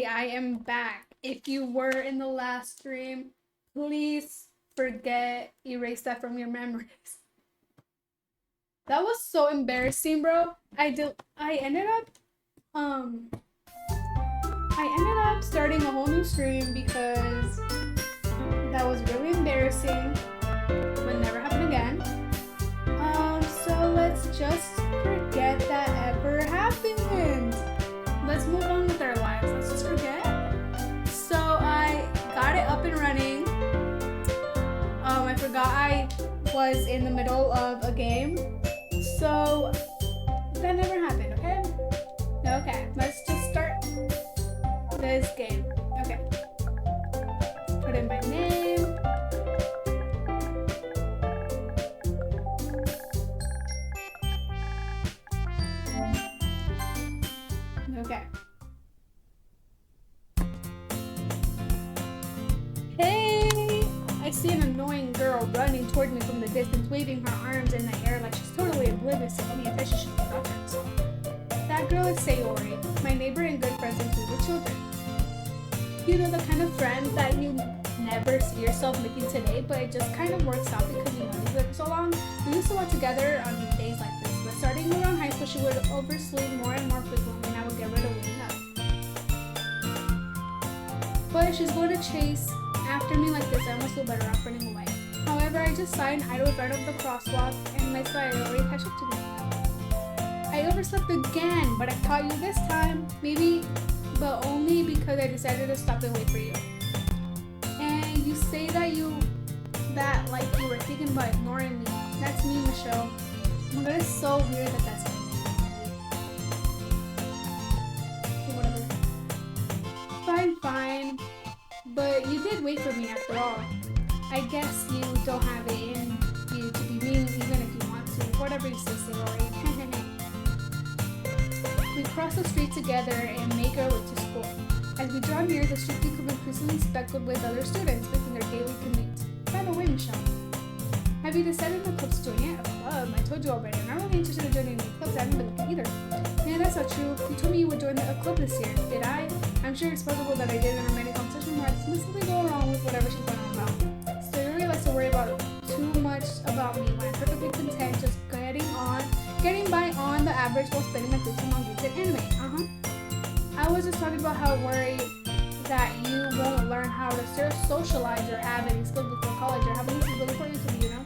I am back. If you were in the last stream, please erase that from your memories. That was so embarrassing, bro. I ended up starting a whole new stream because that was really embarrassing. It would never happen again. So let's just forget that ever happened. Let's move on with our lives. Let's just forget. So I got it up and running. I forgot I was in the middle of a game. So that never happened, okay? Okay, let's just start this game. Okay. Put in my name. Okay. Hey! I see an annoying girl running toward me from the distance, waving her arms in the air like she's totally oblivious to any attention she can offer herself. That girl is Sayori, my neighbor and good friend since we were children. You know, the kind of friend that you never see yourself making today, but it just kind of works out because you know each other for so long. We used to walk together on days like this, but starting around high school, she would oversleep more and more frequently, and I would get rid of waking up. But if she's going to chase after me like this, I almost feel better off running away. However, I just sighed and idled right over the crosswalk, and my Sayori catch up to me. I overslept again, but I caught you this time. Maybe, but only because I decided to stop and wait for you. And you say that like you were thinking about ignoring me. That's me, Michelle. Oh my god, it's so weird that that's me. Okay, whatever. Fine. But you did wait for me after all. I guess you don't have it in you to be mean even if you want to. Whatever you say, Sayori. We cross the street together and make our way to school. As we draw near, the street becomes increasingly speckled with other students making their daily commute. By the way, Michelle, have you decided on a club to join yet? A club? I told you already. I'm not really interested in joining any clubs. I haven't been looking either. Yeah, that's not true. You told me you would join a club this year. Did I? I'm sure it's possible that I did in a romantic competition where I dismissively go wrong with whatever she's going on about. Sayori likes to worry about too much about me when I'm perfectly content just getting by on the average while spending my free time on games and anime. I was just talking about how worried that you won't learn how to socialize or have any skills before college or having this is really important to me, you know?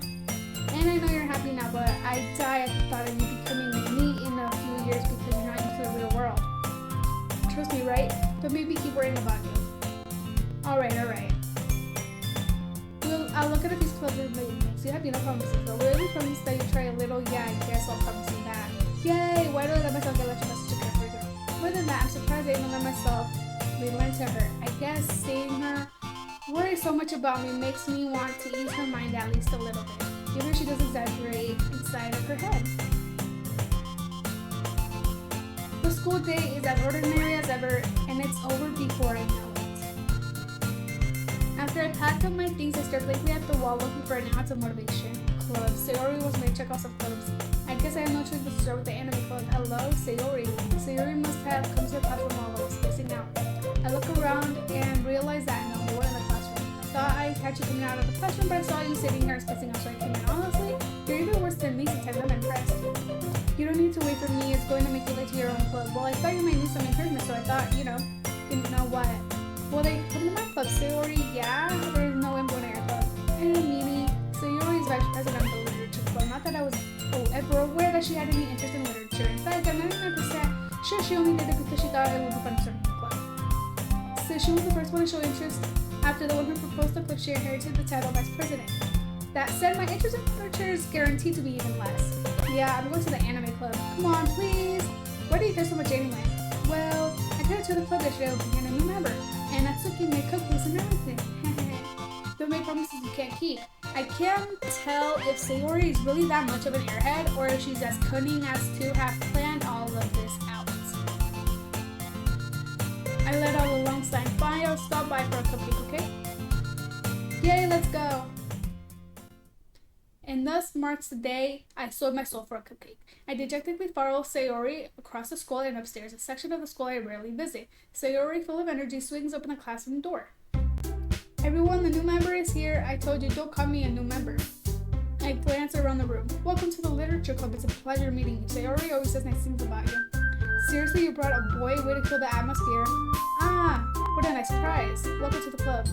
And I know you're happy now, but I die at the thought of you becoming like me in a few years because you're not used to the real world. Trust me, right? But maybe keep worrying about you. Alright. I'll look at a piece of clothes and make you happy, no promises. But will you promise that you try a little? Yeah, I guess I'll promise you that. Yay! Why do I let myself get such a carefree girl? More than that, I'm surprised I even let myself relent to her. I guess seeing her worry so much about me makes me want to ease her mind at least a little bit. Even if she does exaggerate inside of her head. The school day is as ordinary as ever, and it's over before I know it. After I packed up my things, I stared blankly at the wall looking for an ounce of motivation. Clubs. Sayori was my check off of clubs. I guess I have no choice but to start with the anime club. Hello, Sayori. Sayori must have come to the classroom while I was spacing out. I look around and realize that no, they weren't in the classroom. I thought I'd catch you coming out of the classroom, but I saw you sitting here spacing out, so I came in. Honestly, you're even worse than me, sometimes I'm impressed. You don't need to wait for me. It's going to make you late to your own club. Well, I thought you might need some encouragement, so I thought, didn't know what. Well, they come to my club, Sayori. Yeah, there's no way I'm going to your club. And Mimi, Sayori's vice president of the literature club. Not that I was ever aware that she had any interest in literature. In fact, I'm 99% sure she only did it because she thought it would be fun to start the club. So she was the first one to show interest after the one who proposed the club. She inherited the title of vice president. That said, my interest in literature is guaranteed to be even less. Yeah, I'm going to the anime club. Come on, please. Why do you care so much anyway? Well, I got to the club yesterday to become a new member. And Natsuki made cookies and everything. Don't make promises you can't keep. I can't tell if Sayori is really that much of an airhead or if she's as cunning as to have planned all of this out. I let out a long sigh. Fine, I'll stop by for a cupcake, okay? Yay, let's go. and thus marks the day I sold my soul for a cupcake. I dejectedly follow Sayori across the school and upstairs, a section of the school I rarely visit. Sayori, full of energy, swings open the classroom door. Everyone, the new member is here. I told you, don't call me a new member. I glance around the room. Welcome to the literature club. It's a pleasure meeting you. Sayori always says nice things about you. Seriously, you brought a boy? Way to kill the atmosphere. Ah, what a nice surprise. Welcome to the club.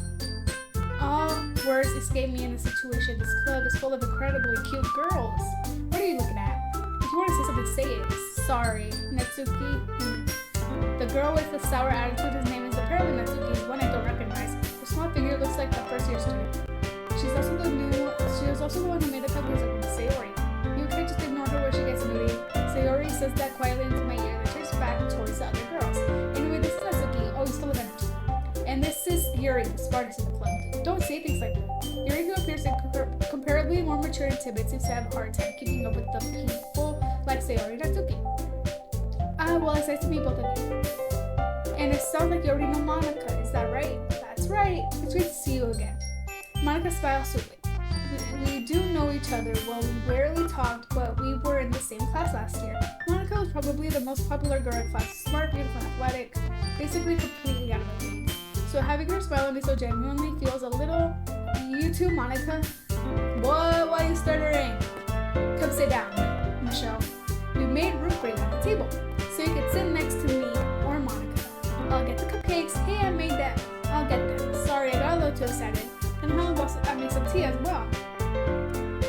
All words escape me in this situation. This club is full of incredibly cute girls. What are you looking at? If you want to say something, say it. Sorry, Natsuki. The girl with the sour attitude, his name is apparently Natsuki, one I don't recognize. Her small figure looks like the first year student. She is also the one who made the cupcakes with Sayori. You can't just ignore her when she gets moody. Sayori says that quietly into my ear and turns back towards the other girls. Anyway, this is Natsuki, always full of energy. And this is Yuri, the smartest in the club. Don't say things like that. Yuri, who appears comparably more mature and timid, seems to have a hard time keeping up with the people like Sayori and Natsuki. Well, it's nice to meet both of you. And it sounds like you already know Monica, is that right? That's right. It's great to see you again. Monica smiles sweetly. We do know each other. Well, we rarely talked, but we were in the same class last year. Monica was probably the most popular girl in class. Smart, beautiful, and athletic. Basically completely out of the league. So having her smile at me so genuinely feels a little... You too, Monica? What? Why are you stuttering? Come sit down, Michelle. We made room for you on the table, so you can sit next to me or Monica. I'll get the cupcakes. Hey, I made them. I'll get them. Sorry, I got a little too excited. And how about I make some tea as well?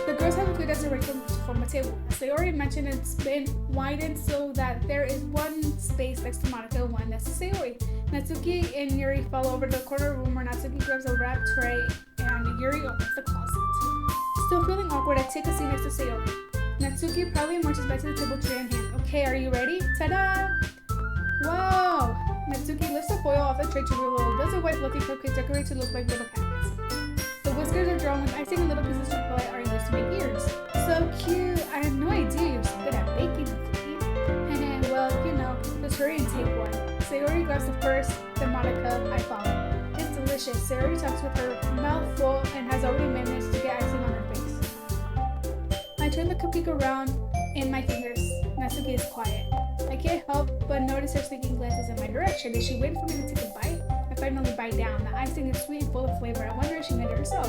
The girls have agreed as a arrangement to form a table. As they already mentioned, it's been widened so that there is one space next to Monica and one next to Sayori. Natsuki and Yuri fall over to the corner room where Natsuki grabs a wrap tray and Yuri opens the closet. Still feeling awkward, I take a seat next to Sayori. Natsuki proudly marches back to the table, tray in hand. Okay, are you ready? Ta-da! Wow! Natsuki lifts the foil off the tray to reveal a dozen white fluffy cupcakes decorated to look like little cats. The whiskers are drawn with icing and little pieces of chocolate are used to make ears. So cute! I had no idea you're so good at baking, Natsuki. And well, you know, just hurry and take one. Sayori grabs the first, then Monica, I follow. It's delicious. Sayori talks with her mouth full and has already managed to get icing on her face. I turn the cupcake around in my fingers. Natsuki is quiet. I can't help but notice her sneaking glances in my direction. Is she waiting for me to take a bite? I finally bite down. The icing is sweet and full of flavor. I wonder if she made it herself.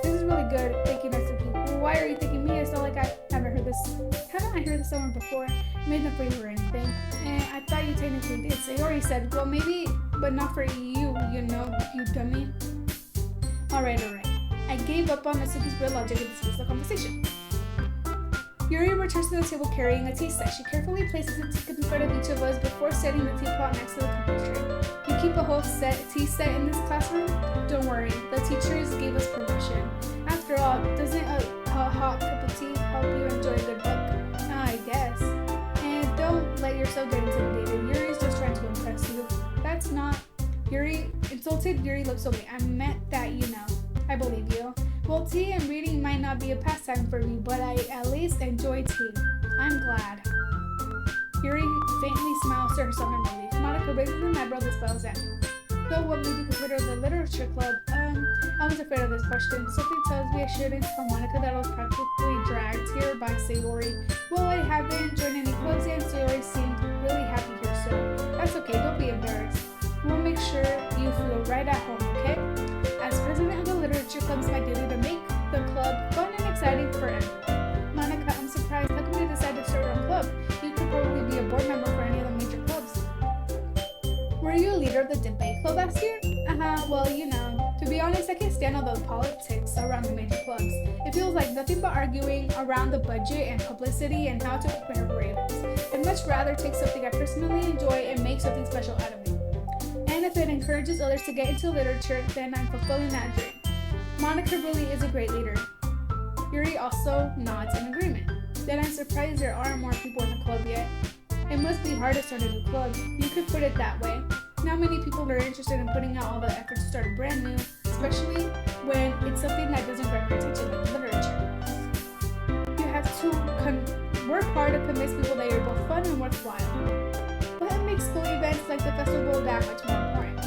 This is really good. Thank you, Natsuki. Why are you thinking me? It's not like I haven't heard this. Haven't I heard this somewhere before? Made them for you or anything. I thought you technically did. Sayori said, well, maybe, but not for you, you know, you dummy. Alright. I gave up on Natsuki's weird logic and dismissed the conversation. Yuri returns to the table carrying a tea set. She carefully places a teacup in front of each of us before setting the teapot next to the cupcake tray. You keep a whole tea set in this classroom? Don't worry, the teachers gave us permission. After all, doesn't a hot cup of tea help you enjoy a good book? I guess. And don't let yourself get intimidated. Yuri's just trying to impress you. That's not... Yuri insulted. Yuri looks away. I meant that, you know. I believe you. Well, tea and reading might not be a pastime for me, but I at least enjoy tea. I'm glad. Yuri faintly smiles to herself in relief. Monica raises an eyebrow that spells out. So what made you consider the literature club? I was afraid of this question. Something tells me I shouldn't tell Monica that I was practically dragged here by Sayori. Well, I haven't joined any clubs yet, and Sayori seemed really happy here, so that's okay. Don't be embarrassed. We'll make sure you feel right at home, okay? As president of the literature club, it's my duty to make the club fun and exciting for everyone. Monica, I'm surprised. How come you decided to start your own club? You could probably be a board member for any of the major clubs. Were you a leader of the debate club last year? Well, you know. To be honest, I can't stand all the politics around the major clubs. It feels like nothing but arguing around the budget and publicity and how to prepare grades. I'd much rather take something I personally enjoy and make something special out of it. And if it encourages others to get into literature, then I'm fulfilling that dream. Monica really is a great leader. Yuri also nods in agreement. Then I'm surprised there aren't more people in the club yet. It must be hard to start a new club. You could put it that way. Not many people are interested in putting out all the effort to start a brand new, especially when it's something that doesn't grab your attention like literature. You have to work hard to convince people that you're both fun and worthwhile. But it makes school events like the festival that much more important.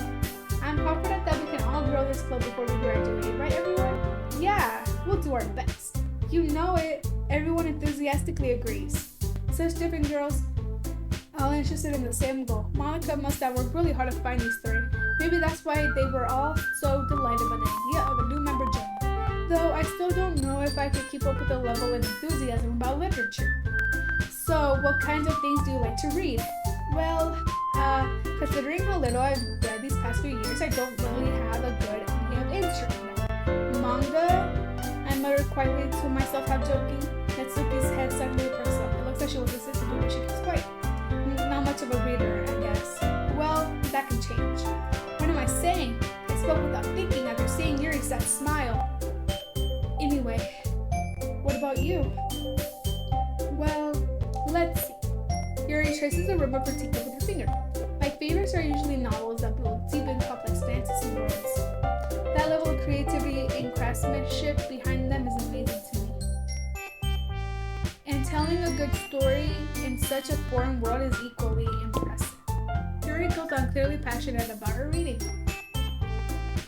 I'm confident that we can all grow this club before we graduate, right everyone? Yeah, we'll do our best. You know it. Everyone enthusiastically agrees. Such different girls, all interested in the same goal. Monica must have worked really hard to find these three. Maybe that's why they were all so delighted by the idea of a new member joining. Though I still don't know if I could keep up with the level of enthusiasm about literature. So, what kinds of things do you like to read? Well, considering how little I've read these past few years, I don't really have a good idea of interest. Manga? I muttered quietly to myself, half joking. Natsuki's head suddenly perks up. It looks like she was insistent, but she keeps quiet. Not much of a reader, I guess. Well, that can change. What am I saying? I spoke without thinking after seeing Yuri's sad smile. Anyway, what about you? Well, let's see. Yuri traces the rim of her teacup with her finger. My favorites are usually novels that build deep and complex fantasy worlds. That level of creativity and craftsmanship behind them is amazing to me. And telling a good story in such a foreign world is equally impressive. Yuri goes on, clearly passionate about her reading.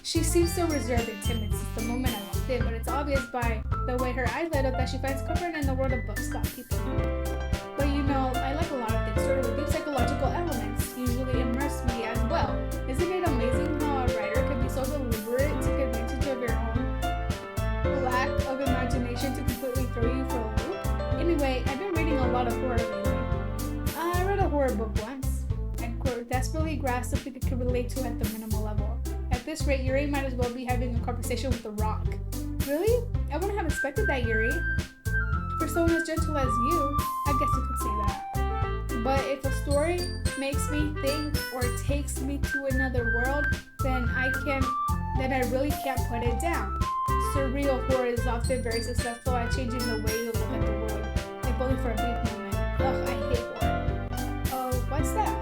She seems so reserved and timid since the moment I walked in, but it's obvious by the way her eyes light up that she finds comfort in the world of books about people. But you know, I like a lot of things sort of with deep psychological elements, usually immerse me as well. Isn't it amazing how a writer can be so deliberate to take advantage of your own lack of imagination to completely throw you for a loop? Anyway, I've been reading a lot of horror lately. I read a horror book once. I desperately grasped something I could relate to at the minimal level. At this rate, Yuri might as well be having a conversation with The Rock. Really? I wouldn't have expected that, Yuri. For someone as gentle as you, I guess you could say that. But if a story makes me think or takes me to another world, then I really can't put it down. Surreal horror is often very successful at changing the way you look at the world, if only for a brief moment. Ugh, I hate horror. Oh, what's that?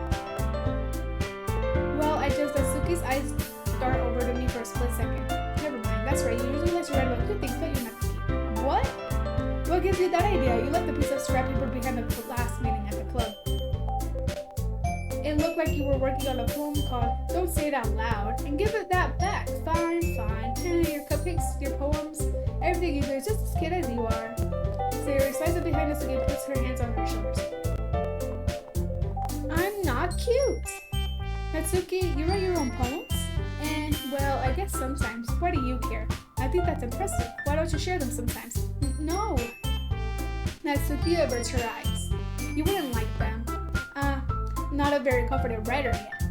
Well, Natsuki's eyes dart over to me for a split second. Never mind, that's right, you usually let to write about good things, but you're not thinking. What? What gives you that idea? You left a piece of scrap paper behind the last meeting at the club. It looked like you were working on a poem called Don't Say It Out Loud, and give it that back. Fine. Your cupcakes, your poems, everything you do is just as kid as you are. Sayori slides up behind us and puts her hands on her shoulders. I'm not cute. Natsuki, you write your own poems? And, well, I guess sometimes. Why do you care? I think that's impressive. Why don't you share them sometimes? No. Natsuki averts her eyes. You wouldn't like them. Not a very confident writer yet.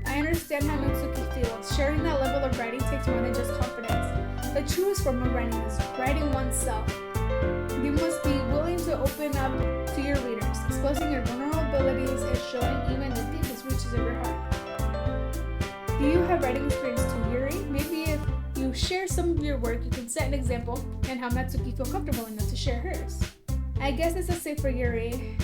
I understand how Natsuki feels. Sharing that level of writing takes more than just confidence. The truest form of writing is writing oneself. You must be willing to open up to your readers, exposing your vulnerabilities and showing even the deepest reaches of your heart. Do you have writing experience too, Yuri? Maybe if you share some of your work, you can set an example and have Natsuki feel comfortable enough to share hers. I guess it's the same for Yuri.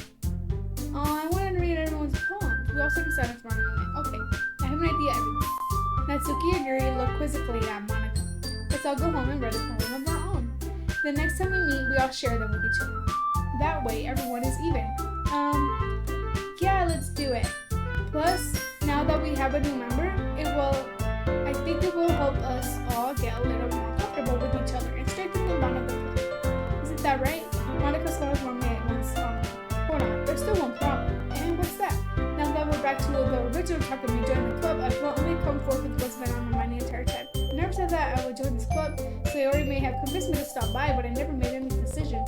Oh, I want to read everyone's poems. We also decided for a moment. Okay, I have an idea, everyone. Natsuki and Yuri look quizzically at Monica. Let's all go home and write a poem of our own. The next time we meet, we all share them with each other. That way, everyone is even. Yeah, let's do it. Plus, now that we have a new member, I think it will help us all get a little more comfortable with each other and strengthen the bond of the club. Isn't that right? Monica smiles warmly at once. Hold on, there's still one problem. And what's that? Now that we're back to the original talk of me joining the club, I've only come forth with what's been on my mind the entire time. I never said that I would join this club, so Sayori may have convinced me to stop by, but I never made any decision.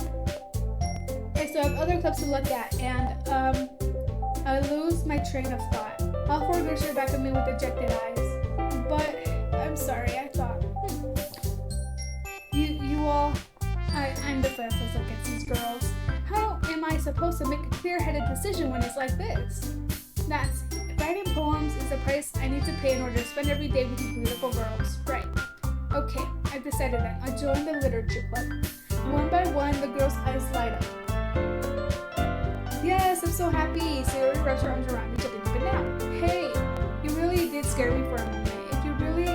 I still have other clubs to look at, and I lose my train of thought. All four girls stare back at me with dejected eyes. But I'm sorry, I thought, you all, I'm defenseless against these girls. How am I supposed to make a clear-headed decision when it's like this? That's writing poems is the price I need to pay in order to spend every day with these beautiful girls. Right. Okay, I've decided then. I'll join the literature club. One by one, the girls' eyes light up. Yes, I'm so happy. Sayori rubs her arms around me, jumping up and down. Hey, you really did scare me for a moment. If you really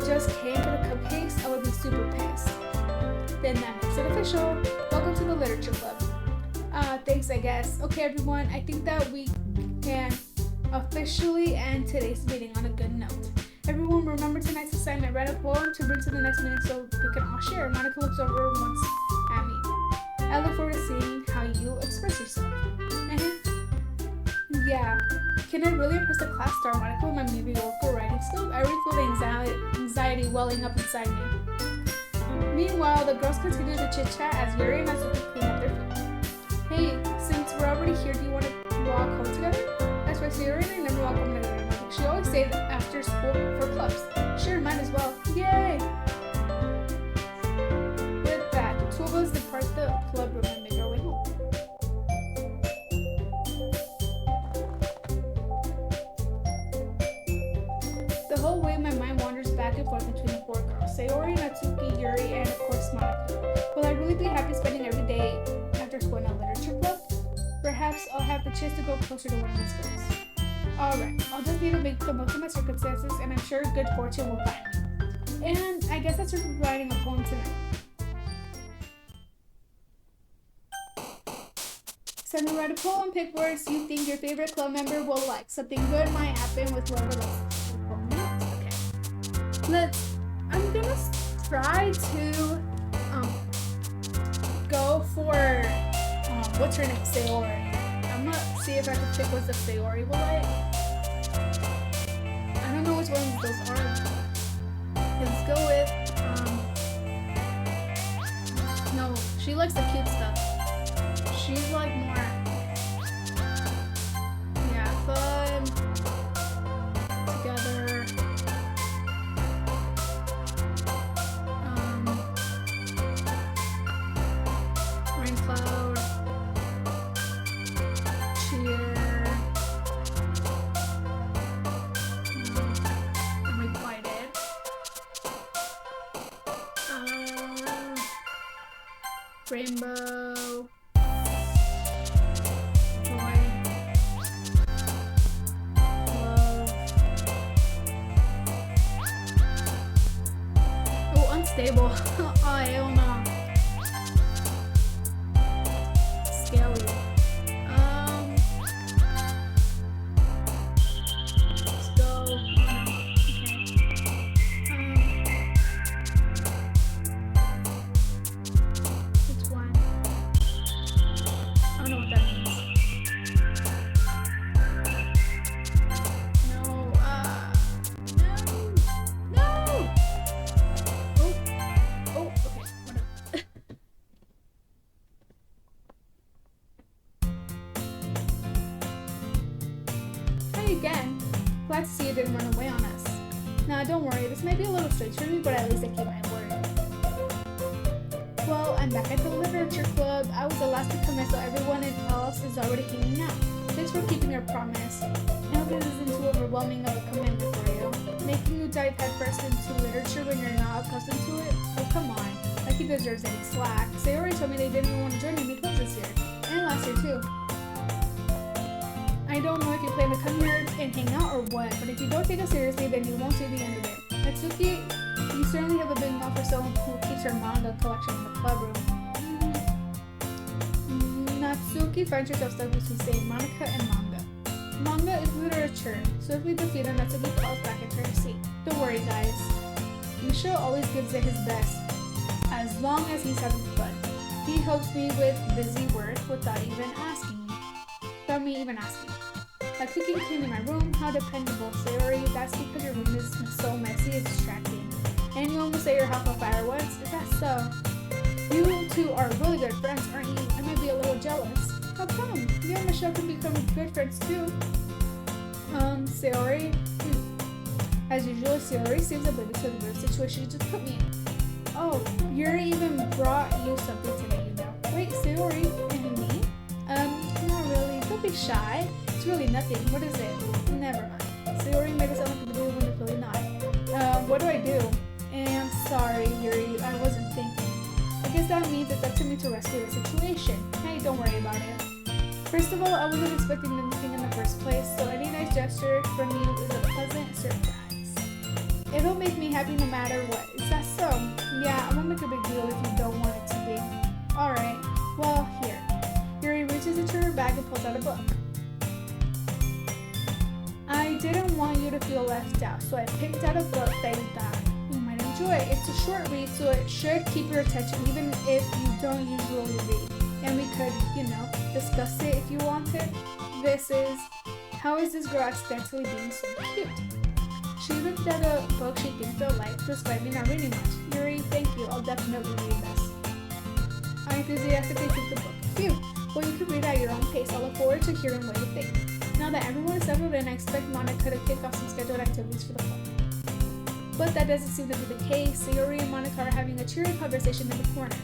just came for the cupcakes, I would be super pissed. Then that makes it official. Welcome to the literature club. Thanks, I guess. Okay, everyone, I think that we can officially end today's meeting on a good note. Everyone, remember tonight's assignment. Write a poem to bring to the next meeting so we can all share. Monica looks over once at I look forward to seeing how you express yourself. Yeah. Can I really impress the class star Monica with my mediocre writing skills? I already feel the anxiety welling up inside me. Meanwhile, the girls continue to chit-chat as Yuri and Natsuki clean up their food. Hey, since we're already here, do you want to walk home together? That's right, so Yuri and I never walk home together. She always stays after school for clubs. Sure, might as well. Yay! With that, the two of us depart the club room and make our way home. The whole way, my mind wanders back and forth between the four girls: Sayori, Natsuki, Yuri, and of course Monica. Will I really be happy spending every day after school in a literature club? Perhaps I'll have the chance to go closer to one of these girls. Alright, I'll just need to make the most of my circumstances, and I'm sure good fortune will find me. And I guess that's for writing a poem tonight. So to write a poem, pick words you think your favorite club member will like. Something good might happen with whoever listens to the poem. Okay. I'm gonna try to go for what's her name? Sayori. I'm gonna see if I can pick what the Sayori will like. I don't know which ones those are. Let's go with no, she likes the cute stuff. She's like more fun together. Rain cloud. Cheer. I'm excited. Rainbow. Joy. Love. Oh, unstable. Oh, hell no. Scaly. Let's go. Oh, no. Okay. Which one? I don't know what that means. No. No. Oh, okay. Whatever. Hi again. Glad to see you didn't run away on us. Nah, don't worry. This might be a little strange for me, but at least I keep my word. Well, I'm back at the literature club. I was the last to come in, so everyone else is already hanging out. Thanks for keeping your promise. I hope this isn't too overwhelming of a commitment for you. Making you dive headfirst into literature when you're not accustomed to it? Oh, come on. Like he deserves any slack. Sayori told me they didn't even want to join any clubs this year. And last year, too. I don't know if you plan to come here and hang out or what, but if you don't take it seriously, then you won't see the end of it. Natsuki, you certainly have a big mouth for someone who keeps her manga collection in the club room. Natsuki finds herself stuck between saying Monica and manga. Manga is literature. Swiftly defeated, Natsuki falls back into her seat. Don't worry, guys. Misho always gives it his best, as long as he's having fun. He helps me with busy work without me even asking. Like cooking, cleaning my room, how dependable, Sayori. That's because your room is so messy, it's distracting. And you almost set your house on fire once. Is that so? You two are really good friends, aren't you? I might be a little jealous. How come? You and Michelle can become good friends too. Sayori. As usual, Sayori seems oblivious to the weird situation you just put me in. Oh, Yuri even brought you something today, you know. Wait, Sayori and me? Not really. Don't be shy. It's really nothing. What is it? Never mind. Sayori made it sound like a video when it's really not. What do I do? I'm sorry, Yuri. I wasn't thinking. I guess that means it's up to me to rescue the situation. Hey, don't worry about it. First of all, I wasn't expecting anything in the first place, so any nice gesture from you is a pleasant surprise. It'll make me happy no matter what. Is that so? Yeah, I won't make a big deal if you don't want it to be. Alright, well, here. Yuri reaches into her bag and pulls out a book. I didn't want you to feel left out, so I picked out a book that you thought you might enjoy. It's a short read, so it should keep your attention even if you don't usually read. and we could, discuss it if you wanted. This is, how is this girl accidentally being so cute? She looked at a book she thinks they'll like, despite me not reading much. Yuri, thank you, I'll definitely read this. I enthusiastically took the book. Phew, well you can read at your own pace. I'll look forward to hearing what you think. Now that everyone is settled in, I expect Monica to kick off some scheduled activities for the fall. But that doesn't seem to be the case. Yuri and Monica are having a cheery conversation in the corner.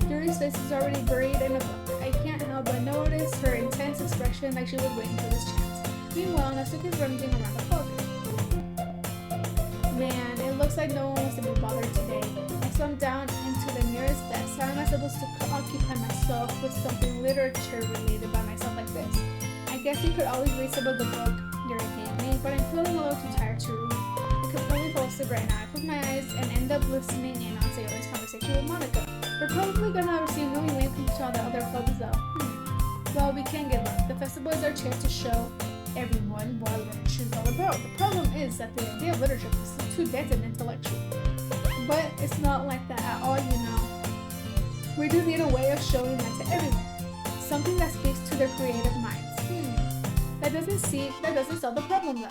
Yuri's face is already buried in a book. I can't help but notice her intense expression like she was waiting for this chance. Meanwhile, Natsuki's rummaging around the closet. Man, it looks like no one wants to be bothered today. I slumped down into the nearest desk. How am I supposed to occupy myself with something literature-related by myself like this? I guess you could always read some of the book Yuri gave me, but I'm feeling a little too tired to read. I could probably fall asleep right now. I close my eyes and end up listening in on Sayori's conversation with Monica. We're probably gonna receive really lame compared to all the other clubs though. Well, we can't give up. The festival is our chance to show everyone what literature is all about. The problem is that the idea of literature is too dense and intellectual. But it's not like that at all, We just need a way of showing that to everyone. Something that speaks to their creative minds. That doesn't solve the problem though.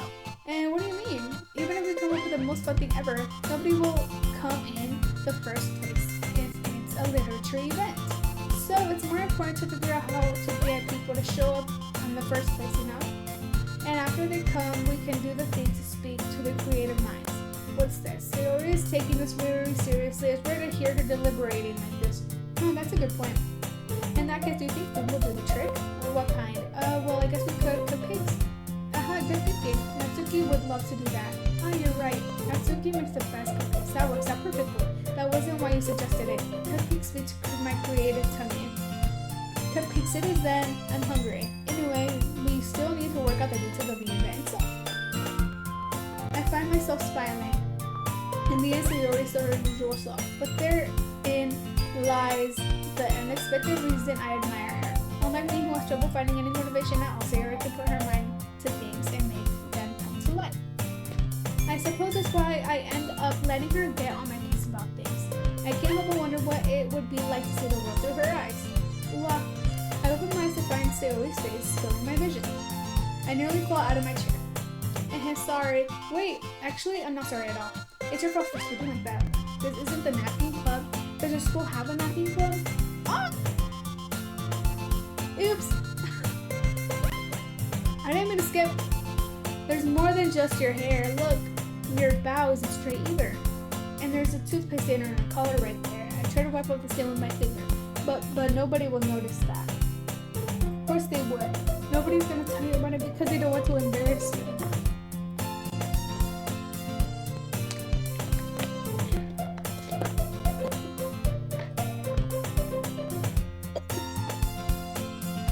And what do you mean? Even if we come up with the most fun thing ever, nobody will come in the first place if it's a literature event. So it's more important to figure out how to get people to show up in the first place, And after they come, we can do the thing to speak to their creative minds. What's this? Sayori is taking this really seriously. It's rare to hear her deliberating like this. That's a good point. In that case, do you think food will do the trick? Or what kind? Well, I guess we could cook pigs. Good thinking. Natsuki would love to do that. You're right. Natsuki makes the best cookies. That works out perfectly. That wasn't why you suggested it. Cupcakes speaks to my creative tummy. Cupcakes it is then. I'm hungry. Anyway, we still need to work out the details of the event. So I find myself smiling. In the end, Sayori is her usual self. But therein lies the unexpected reason I admire her. Unlike me, who has trouble finding any motivation at all, Sayori can put her mind to things and make them come to life. I suppose that's why I end up letting her get on my case about things. I can't help but wonder what it would be like to see the world through her eyes. Wow. I open my eyes to find Sayori's face filling my vision. I nearly fall out of my chair. Sorry. Wait, actually, I'm not sorry at all. It's your fault for speaking like that. This isn't the napkin club. Does your school have a napkin club? Oops. I didn't mean to skip. There's more than just your hair. Look, your bow isn't straight either. And there's a toothpaste stain on her collar right there. I try to wipe up the stain with my finger, but nobody will notice that. Of course they would. Nobody's gonna tell you about it because they don't want to embarrass you.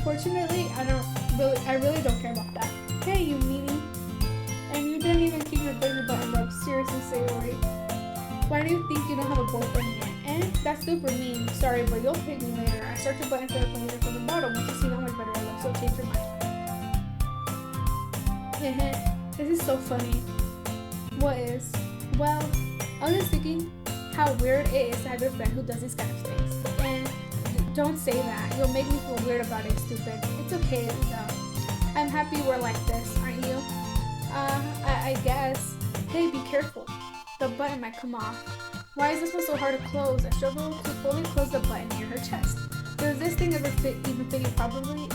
Fortunately, I really don't care about that. Hey, you meanie. And you didn't even keep your blazer buttoned up. Seriously, Sayori. Why do you think you don't have a boyfriend yet? That's super mean. Sorry, but you'll pick me later. I start to button for the blazer from the bottom once you see how much better I look, so change your mind. This is so funny. What is? Well, I was just thinking how weird it is to have a friend who does these kind of things. And don't say that. You'll make me feel weird about it, stupid. It's okay, though. I'm happy we're like this, aren't you? I guess. Hey, be careful. The button might come off. Why is this one so hard to close? I struggle to fully close the button near her chest. Does this thing ever even fit you properly?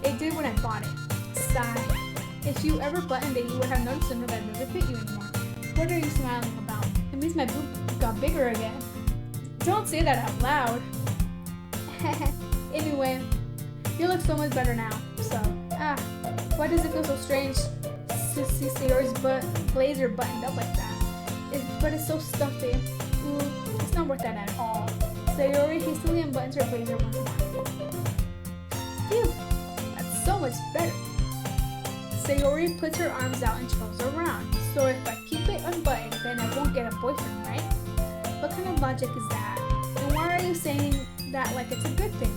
It did when I bought it. Sigh. If you ever buttoned it, you would have noticed sooner that it doesn't fit you anymore. What are you smiling about? It means my boob got bigger again. Don't say that out loud. Anyway, you look so much better now. So, why does it feel so strange to see Sayori's blazer buttoned up like that? But it's so stuffy. It's not worth that at all. Sayori hastily unbuttons her blazer once more. Phew, that's so much better. Sayori puts her arms out and twirls around. So if I keep it unbuttoned, then I won't get a boyfriend, right? What kind of logic is that? And why are you saying that like it's a good thing?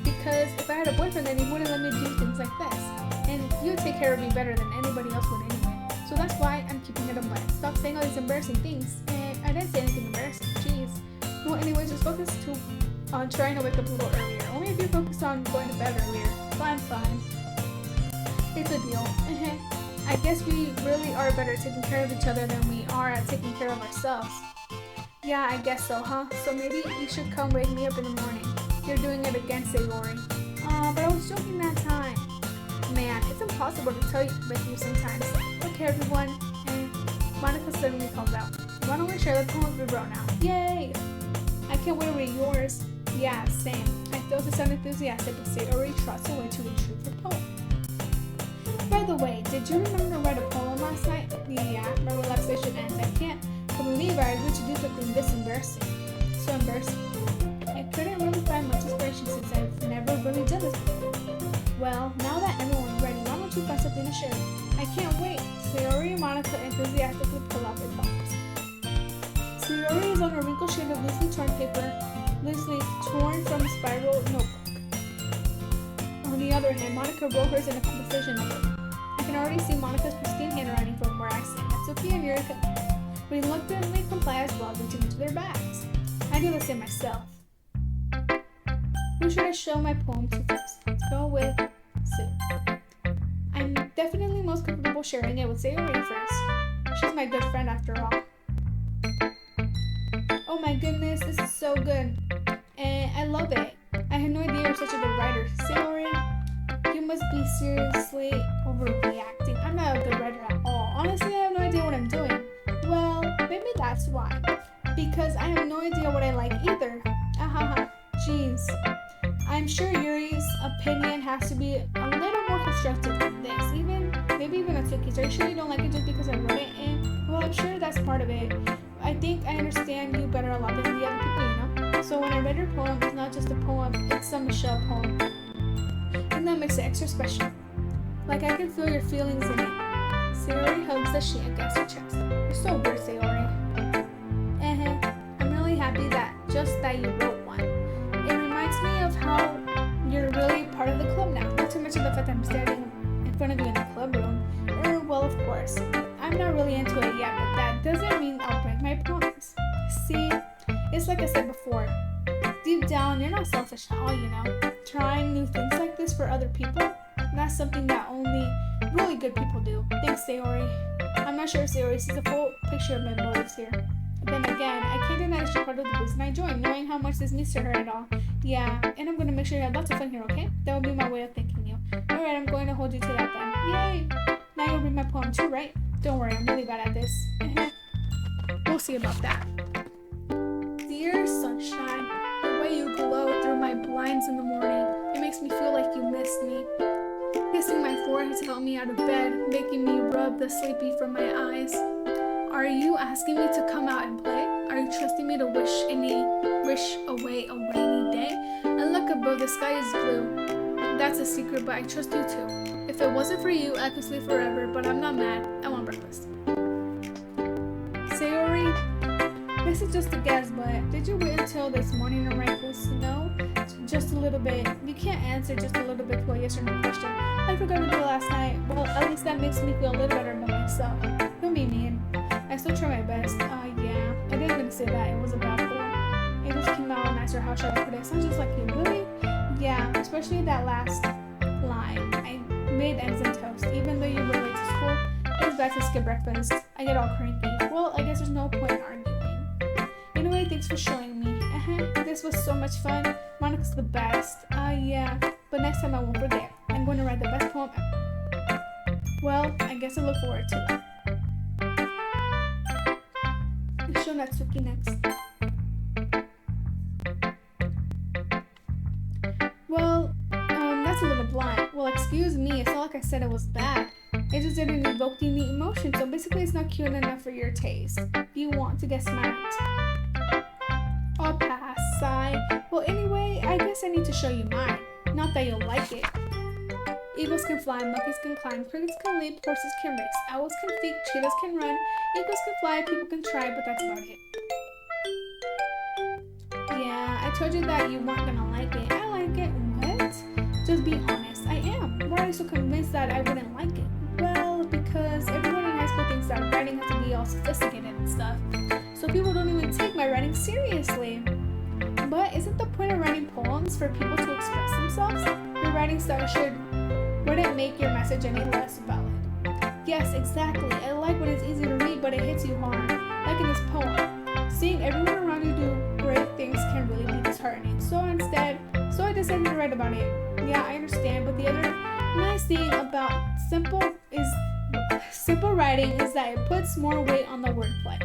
Because if I had a boyfriend, then he wouldn't let me do things like this. And you would take care of me better than anybody else would anyway. So that's why I'm keeping it unbuttoned. Stop saying all these embarrassing things. And I didn't say anything embarrassing. Jeez. Well, anyways, just focus on trying to wake up a little earlier. Only if you focus on going to bed earlier. Fine. It's a deal. I guess we really are better at taking care of each other than we are at taking care of ourselves. Yeah, I guess so, huh? So maybe you should come wake me up in the morning. You're doing it again, Sayori. But I was joking that time. Man, it's impossible to tell you with you sometimes. Okay, everyone. And Monica suddenly calls out. Why don't we share the poems we wrote now? Yay! I can't wait to read yours. Yeah, same. I failed to sound enthusiastic, but Sayori trots away to retrieve her poem. By the way, did you remember to write a poem last night? Yeah, my relaxation ends. I can't believe I agreed to do something this embarrassing. So embarrassing. I couldn't really find much inspiration since I've never really done this before. Well, now that everyone's ready, why don't you find something to share? I can't wait. Sayori and Monica enthusiastically pull out their poems. Sayori is on a wrinkled sheet of loosely torn from a spiral notebook. On the other hand, Monica wrote hers in a composition notebook. I can already see Monica's pristine handwriting from where I sit. Suki and Yurika reluctantly comply as well, reaching into their bags. I do the same myself. Who should I show my poem to first? Let's go with Sue. I'm definitely most comfortable sharing it with Sayori first. She's my good friend after all. Oh my goodness, this is so good. And I love it. I had no idea you're such a good writer. Sayori, you must be seriously overreacting. I'm not a good writer at all. Honestly, I have no idea what I'm doing. Well, maybe that's why. Because I have no idea what I like either. Jeez. I'm sure Yuri's opinion has to be a little more constructive than this. Maybe even Atsuki's. Are you sure you don't like it just because I wrote it? And, well, I'm sure that's part of it. I think I understand you better a lot than the other people, you know? So when I read your poem, it's not just a poem, it's a Michelle poem. And that makes it extra special. Like I can feel your feelings in it. Sayori hugs the sheet against her chest. You're so good, Sayori. I'm really happy that you wrote one. It reminds me of how you're really part of the club now. Not to mention the fact that I'm standing in front of you in the club room. Well, of course. I'm not really into it yet, but that doesn't mean I'll break my promise. See, it's like I said before. Deep down, you're not selfish at all, you know. Trying new things like this for other people, that's something that only really good people do. Thanks, Sayori. I'm not sure if Sayori sees a full picture of my motives here. But then again, I can't deny that she's part of the reason I joined, knowing how much this means to her and all. Yeah, and I'm going to make sure you have lots of fun here, okay? That will be my way of thanking you. Alright, I'm going to hold you to that then. Yay! Now you'll read my poem too, right? Don't worry, I'm really bad at this. We'll see about that. Dear sunshine, the way you glow through my blinds in the morning, it makes me feel like you missed me. Kissing my forehead to help me out of bed, making me rub the sleepy from my eyes. Are you asking me to come out and play? Are you trusting me to wish away a rainy day? And look above, the sky is blue. That's a secret, but I trust you too. If it wasn't for you, I could sleep forever, but I'm not mad. I want breakfast. Sayori, this is just a guess, but did you wait until this morning to write this? No? Just a little bit. You can't answer just a little bit to a yes or no question. I forgot to do it last night. Well, at least that makes me feel a little better about myself. Don't be mean. I still try my best. Yeah. I didn't even say that. It was a bad poem. It just came out nicer. How should I put it? It sounds just like you. Really? Yeah. Especially that last line. I made eggs and toast. Even though you were late to school, it was bad to skip breakfast. I get all cranky. Well, I guess there's no point in arguing. Anyway, thanks for showing me. This was so much fun. Monica's the best. Yeah. But next time I won't forget. I'm going to write the best poem ever. Well, I guess I look forward to it. Show Natsuki next. Well, that's a little blunt. Well, excuse me, it's not like I said it was bad. It just didn't evoke any emotion, so basically it's not cute enough for your taste. You want to get smacked. I'll pass, sigh. Well, anyway, I guess I need to show you mine. Not that you'll like it. Eagles can fly, monkeys can climb, crickets can leap, horses can race, owls can speak, cheetahs can run, eagles can fly, people can try, but that's about it. Yeah, I told you that you weren't gonna like it. I like it. What? Just be honest. I am. Why are you so convinced that I wouldn't like it? Well, because everyone in high school thinks that writing has to be all sophisticated and stuff. So people don't even take my writing seriously. But isn't the point of writing poems for people to express themselves? Your writing style wouldn't make your message any less valid. Yes, exactly. I like when it's easy to read, but it hits you hard. Like in this poem. Seeing everyone around you do great things can really be disheartening. So I decided to write about it. Yeah, I understand, but the other nice thing about simple writing is that it puts more weight on the wordplay.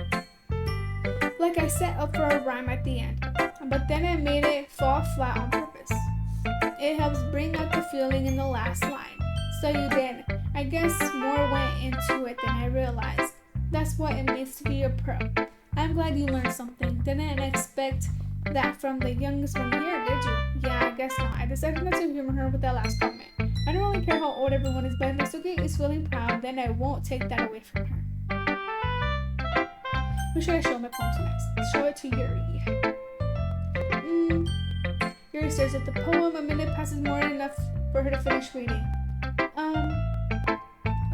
Like I set up for a rhyme at the end, but then I made it fall flat on purpose. It helps bring out the feeling in the last line. So you did. I guess more went into it than I realized. That's what it means to be a pro. I'm glad you learned something. Didn't expect that from the youngest one here, did you? Yeah, I guess not. I decided not to humor her with that last comment. I don't really care how old everyone is, but if Natsuki is feeling proud, then I won't take that away from her. Who should I show my poem to next? Show it to Yuri. Yuri stares at the poem. A minute passes more than enough for her to finish reading.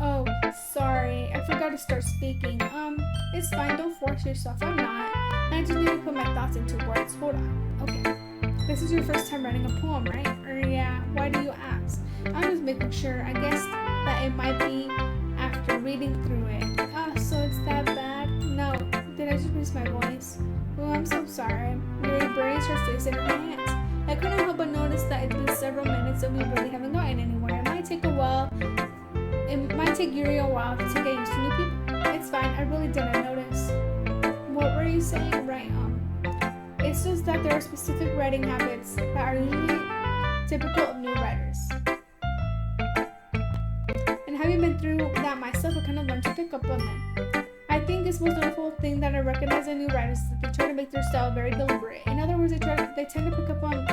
Oh, sorry. I forgot to start speaking. It's fine. Don't force yourself. I'm not. I just need to put my thoughts into words. Hold on. Okay. This is your first time writing a poem, right? Or yeah, why do you ask? I'm just making sure. I guess that it might be after reading through it. So it's that bad? No. Did I just miss my voice? Oh, I'm so sorry. Yuri buries her face in her hands. I couldn't help but notice that it's been several minutes and we really haven't gotten anywhere. It might take Yuri a while to get used to new people. It's fine. I really didn't notice. What were you saying? Right, it's just that there are specific writing habits that are usually typical of new writers. And having been through that myself, I kind of learned to pick up on them. I think it's the most wonderful thing that I recognize in new writers is that they try to make their style very deliberate. In other words, they tend to pick up on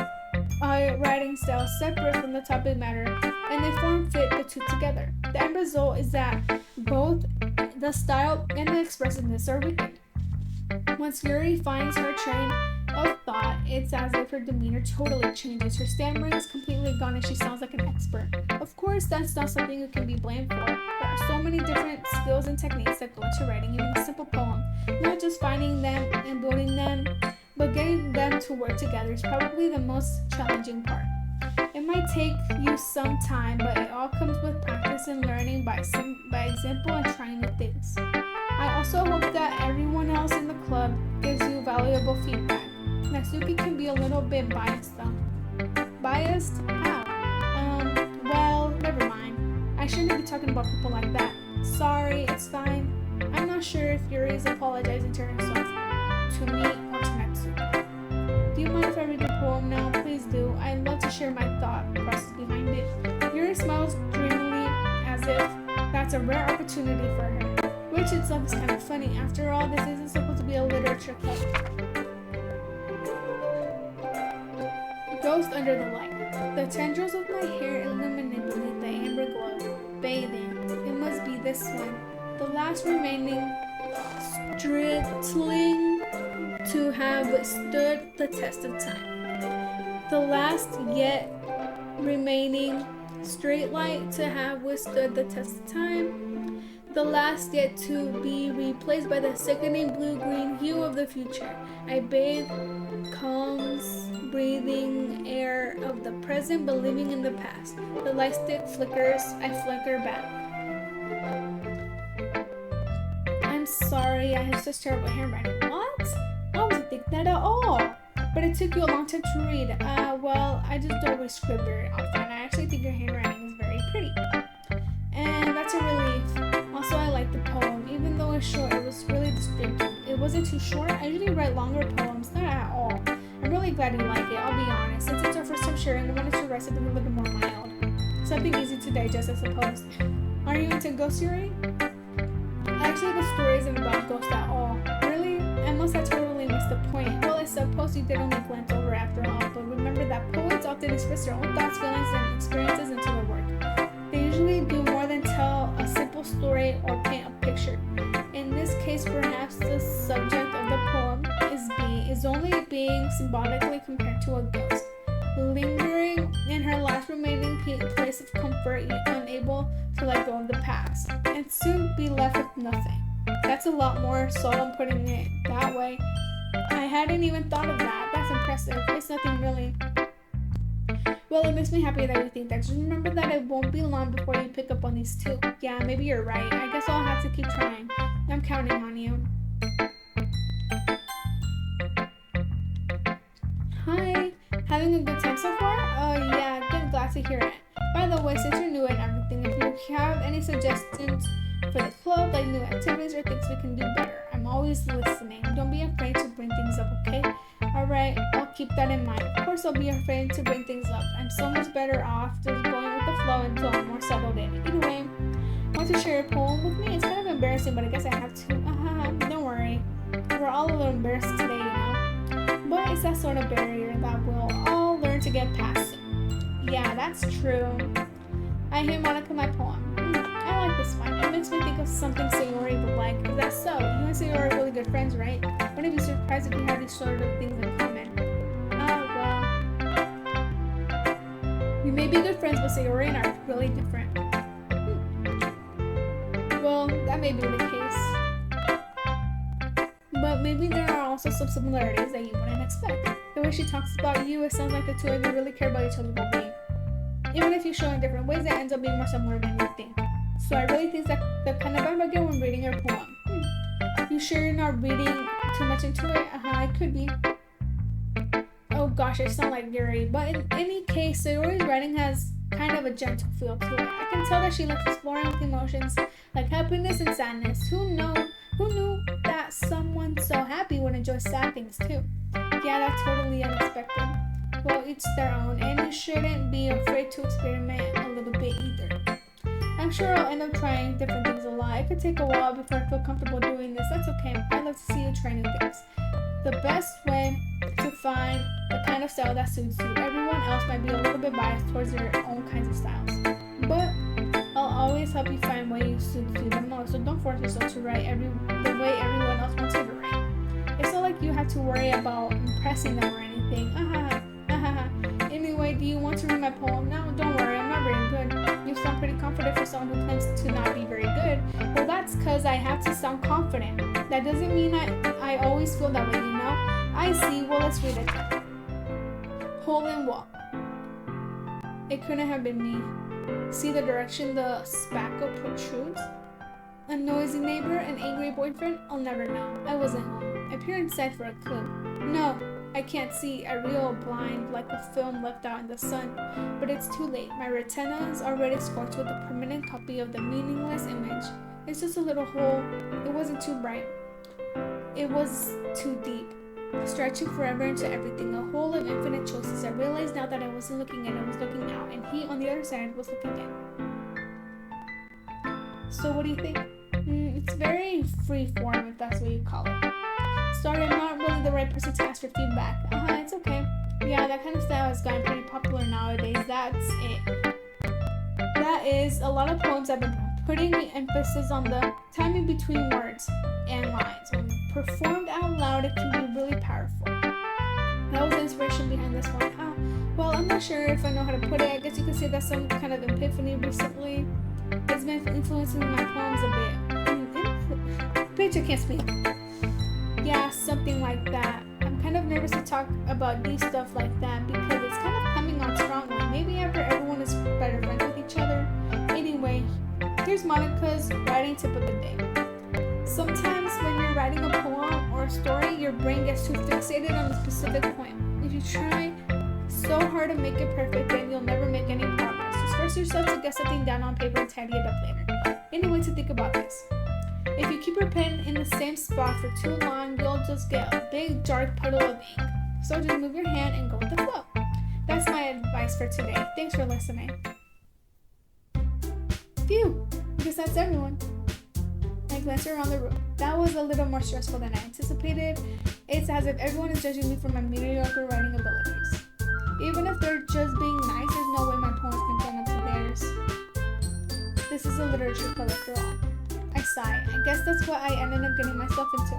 writing style separate from the topic matter, and they form fit the two together. The end result is that both the style and the expressiveness are wicked. Once Yuri finds her train of thought, it's as if her demeanor totally changes. Her stammering is completely gone and she sounds like an expert. Of course, that's not something you can be blamed for. There are so many different skills and techniques that go into writing even a simple poem. Not just finding them and building them, but getting them to work together is probably the most challenging part. It might take you some time, but it all comes with practice and learning by example and trying new things. I also hope that everyone else in the club gives you valuable feedback. Natsuki can be a little bit biased though. Biased? How? Well, never mind. I shouldn't be talking about people like that. Sorry, it's fine. I'm not sure if Yuri is apologizing to herself, to me, or to Natsuki. Do you mind if I read the poem now? Please do. I'd love to share my thought process behind it. Yuri smiles dreamily as if that's a rare opportunity for her. Which itself is kind of funny. After all, this isn't supposed to be a literature club. Ghost under the light. The tendrils of my hair illuminate beneath the amber glow. Bathing. It must be this one. The last remaining stripling to have withstood the test of time. The last yet remaining straight light to have withstood the test of time. The last yet to be replaced by the sickening blue-green hue of the future. I bathe calms, breathing air of the present, believing in the past. The light stick flickers, I flicker back. I'm sorry, I have such terrible handwriting. What? I wasn't thinking that at all. But it took you a long time to read. Well, I just don't always scribble very often. I actually think your handwriting is very pretty. And that's a relief. Also, I like the poem. Even though it's short, it was really descriptive. It wasn't too short. I usually write longer poems, not at all. I'm really glad you like it, I'll be honest. Since it's our first time sharing, I wanted to write something a little more mild. Something easy to digest, I suppose. Are you into ghost Yuri? Actually, the story isn't about ghosts at all. Really? Unless I totally missed the point. Well, I suppose you did only glance over after all, but remember that poets often express their own thoughts, feelings, and experiences into their work. They usually do more than tell a simple story or paint a picture. In this case, perhaps the subject of the poem is only being symbolically compared to a ghost, lingering in her last remaining place of comfort, yet unable to let go of the past, and soon be left with nothing. That's a lot more solemn putting it that way. I hadn't even thought of that. That's impressive. It's nothing really. Well, it makes me happy that you think that. Just remember that it won't be long before you pick up on these too. Yeah, maybe you're right. I guess I'll have to keep trying. I'm counting on you. Hi. Having a good time so far? Yeah, good. Glad to hear it. By the way, since you're new and everything, if you have any suggestions for the club, like new activities or things we can do better, I'm always listening. Don't be afraid to bring things up, okay? Alright, I'll keep that in mind. Of course, I'll be afraid to bring things up. I'm so much better off just going with the flow until I'm more settled in. Anyway, want to share a poem with me? It's kind of embarrassing, but I guess I have to. Don't worry. We're all a little embarrassed today, you know? But it's that sort of barrier that we'll all learn to get past. Yeah, that's true. I hear Monica my poem. I like this one. It makes me think of something Sayori would like. Is that so? You and Sayori are really good friends, right? Wouldn't be surprised if you had these sort of things in common. Well. We may be good friends, but Sayori and I are really different. Well, that may be the case. But maybe there are also some similarities that you wouldn't expect. The way she talks about you, it sounds like the two of you really care about each other's well-being. Even if you show in different ways, it ends up being more similar than you think. So I really think that the kind of vibe I get when reading your poem. You sure you're not reading too much into it? I could be. Oh gosh, I sound like Yuri. But in any case, Sayori's writing has kind of a gentle feel to it. I can tell that she likes exploring with emotions like happiness and sadness. Who knew that someone so happy would enjoy sad things too? Yeah, that's totally unexpected. Well, each their own, and you shouldn't be afraid to experiment a little bit either. I'm sure I'll end up trying different things a lot. It could take a while before I feel comfortable doing this. That's okay. I love to see you try new things. The best way to find the kind of style that suits you. Everyone else might be a little bit biased towards their own kinds of styles. But I'll always help you find what suits you the most. So don't force yourself to write the way everyone else wants you to write. It's not like you have to worry about impressing them or anything. Anyway, do you want to read my poem now? Don't worry, I'm not very good. You sound pretty confident for someone who claims to not be very good. Well, that's because I have to sound confident. That doesn't mean I always feel that way, you know? I see. Well, let's read it then. Hole in wall. It couldn't have been me. See the direction the spackle protrudes? A noisy neighbor, an angry boyfriend? I'll never know. I wasn't home. I peer inside for a clue. No, I can't see. I reel blind like a film left out in the sun. But it's too late. My retina is already scorched with a permanent copy of the meaningless image. It's just a little hole. It wasn't too bright. It was too deep. Stretching forever into everything. A hole of infinite choices. I realized now that I wasn't looking in, I was looking out. And he, on the other side, was looking in. So what do you think? It's very free-form, if that's what you call it. Sorry, I'm not really the right person to ask for feedback. It's okay. Yeah, that kind of style has gotten pretty popular nowadays. That's it. That is, a lot of poems have been putting the emphasis on the timing between words and lines. When performed out loud, it can be really powerful. That was the inspiration behind this one. Well, I'm not sure if I know how to put it. I guess you could say that's some kind of epiphany recently. It's been influencing my poems a bit. Bitch, I can't speak. Yeah, something like that. I'm kind of nervous to talk about deep stuff like that because it's kind of coming on strongly. Maybe after everyone is better friends with each other. Anyway, here's Monica's writing tip of the day. Sometimes when you're writing a poem or a story, your brain gets too fixated on a specific point. If you try so hard to make it perfect, then you'll never make any progress. Just force yourself to get something down on paper and tidy it up later. Anyway, to think about this. If you keep your pen in the same spot for too long, you'll just get a big dark puddle of ink. So just move your hand and go with the flow. That's my advice for today. Thanks for listening. Phew, I guess that's everyone. I glanced around the room. That was a little more stressful than I anticipated. It's as if everyone is judging me for my mediocre writing abilities. Even if they're just being nice, there's no way my poems can stand up to theirs. This is a literature club after all. I sigh. I guess that's what I ended up getting myself into.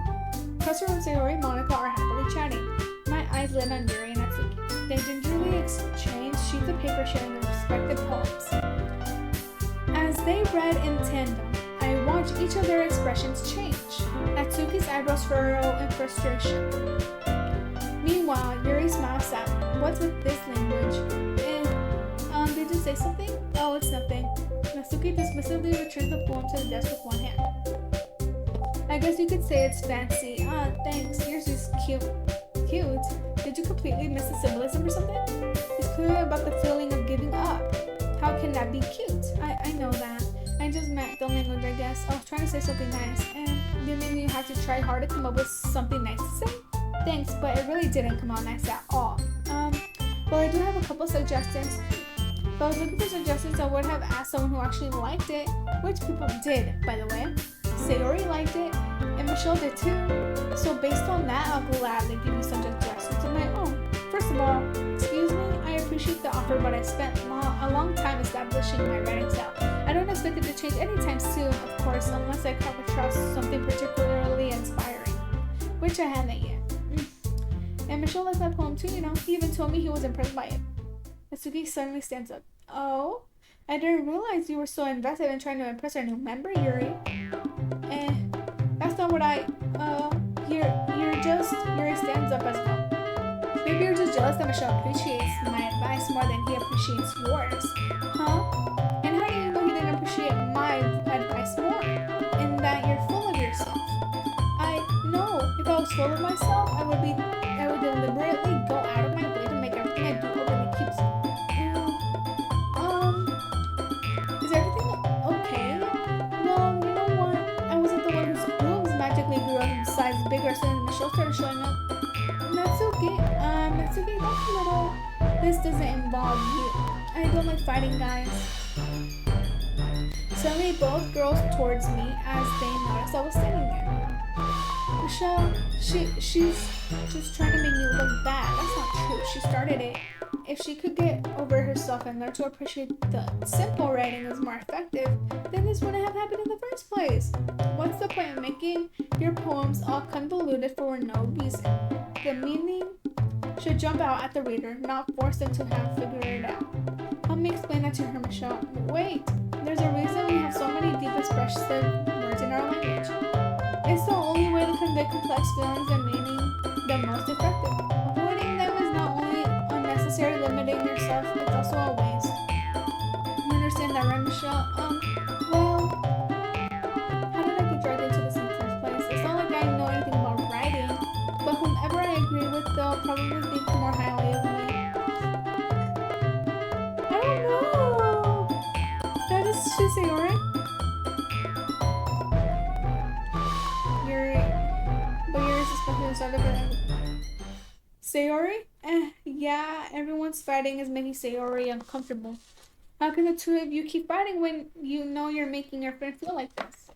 Professor and Sayori and Monica are happily chatting. My eyes lit on Yuri and Atsuki. They gingerly exchange sheets of paper sharing their respective poems. As they read in tandem, I I watch each of their expressions change. Natsuki's eyebrows furrow in frustration. Meanwhile, Yuri smiles sad. What's with this language? Did you say something? Oh, it's nothing. Natsuki dismissively returns the poem to the desk with one hand. I guess you could say it's fancy. Ah, thanks. Yours is cute. Cute? Did you completely miss the symbolism or something? It's clearly about the feeling of giving up. How can that be cute? I know that. I just meant the language, I guess. I was trying to say something nice, and didn't you have to try hard to come up with something nice to say? Thanks, but it really didn't come out nice at all. Well, I do have a couple suggestions. If I was looking for suggestions, I would have asked someone who actually liked it, which people did, by the way. Sayori liked it, and Michelle did too. So based on that, I'll gladly give you some suggestions of my own. First of all, excuse me, I appreciate the offer, but I spent a long time establishing my writing style. I don't expect it to change anytime soon, of course, unless I come across something particularly inspiring, which I haven't yet. And Michelle liked my poem too, you know. He even told me he was impressed by it. Natsuki suddenly stands up. Oh? I didn't realize you were so invested in trying to impress our new member, Yuri. That's not what Yuri stands up as well. Maybe you're just jealous that Michelle appreciates my advice more than he appreciates yours. Huh? And how do you know he didn't appreciate my advice more? And that you're full of yourself. I know. If I was full of myself, I would deliberately go out of my way to make everything I do overly cute. Is everything okay? Well, you know what? I wasn't the one whose boobs magically grew up in size bigger as soon as Michelle started showing up. Natsuki, don't be little. This doesn't involve you. I don't like fighting guys. Suddenly, both girls towards me as they noticed I was sitting there. Michelle, she's just trying to make me look bad. That's not true. She started it. If she could get over herself and learn to appreciate the simple writing is more effective, then this wouldn't have happened in the first place. What's the point of making your poems all convoluted for no reason? The meaning should jump out at the reader, not force them to have figured it out. Help me explain that to her, Michelle. Wait, there's a reason we have so many deep expressive words in our language. It's the only way to convey complex feelings and meaning the most effective. Avoiding them is not only unnecessary, limiting yourself, it's also a waste. You understand that, right, Michelle? Well, how did I get dragged into this in the first place? It's not like I know anything about writing, but whomever I agree with, they'll probably think more highly of me. I don't know. Did I just say alright? Sayori? Yeah, everyone's fighting is making Sayori uncomfortable. How can the two of you keep fighting when you know you're making your friend feel like this?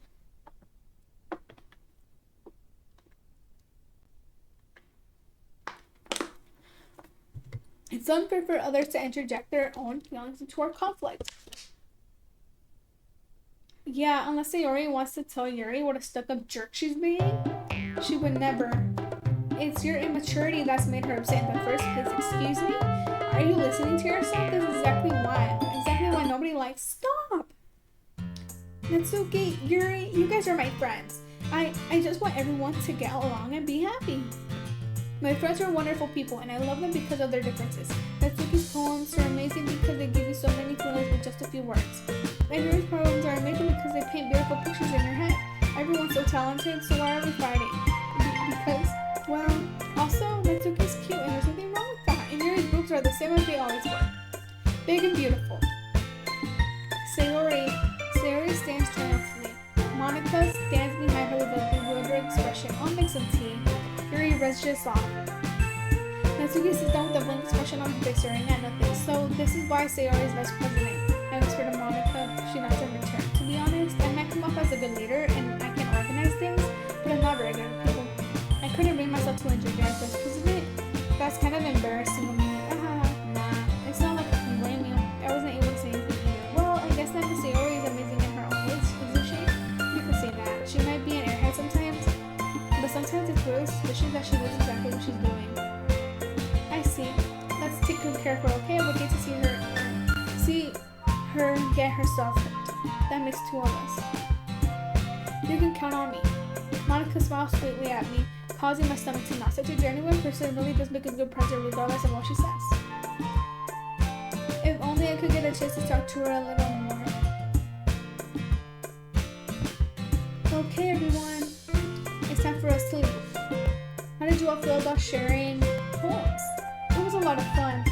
It's unfair for others to interject their own feelings into our conflict. Yeah, unless Sayori wants to tell Yuri what a stuck-up jerk she's being, she would never. It's your immaturity that's made her upset in the first place. Excuse me? Are you listening to yourself? This is exactly why nobody likes. Stop! Natsuki, Yuri, you guys are my friends. I just want everyone to get along and be happy. My friends are wonderful people and I love them because of their differences. Natsuki's poems are amazing because they give you so many feelings with just a few words. And Yuri's poems are amazing because they paint beautiful pictures in your head. Everyone's so talented, so why are we fighting? Because, well, also, Natsuki's cute and there's nothing wrong with that. And Yuri's boobs are the same as they always were. Big and beautiful. Sayori stands triumphantly. Monica stands behind her with a bewildered expression. I'll make some tea. Yuri rushes off. Natsuki sits down with a blank expression on her face, staring at nothing. So this is why Sayori is vice president. I whispered to Monica. She nods in return. To be honest, I might come off as a good leader and I can organize things, but I'm not very good at people. I couldn't bring myself to interview as vice president. That's kind of embarrassing of me. Nah, it's not like I can blame you. I wasn't able to say anything either. Well, I guess not because Sayori is amazing in her own ways, isn't she? You could say that. She might be an airhead sometimes, but sometimes it's really suspicious that she knows exactly what she's doing. I see. Let's take good care of her, okay? I would hate to see her get herself hurt. That makes two of us. You can count on me. Monica smiles sweetly at me, causing my stomach to knot. Such a genuine person really does make a good present regardless of what she says. If only I could get a chance to talk to her a little more. Okay, everyone. It's time for us to leave. How did you all feel about sharing poems? It was a lot of fun.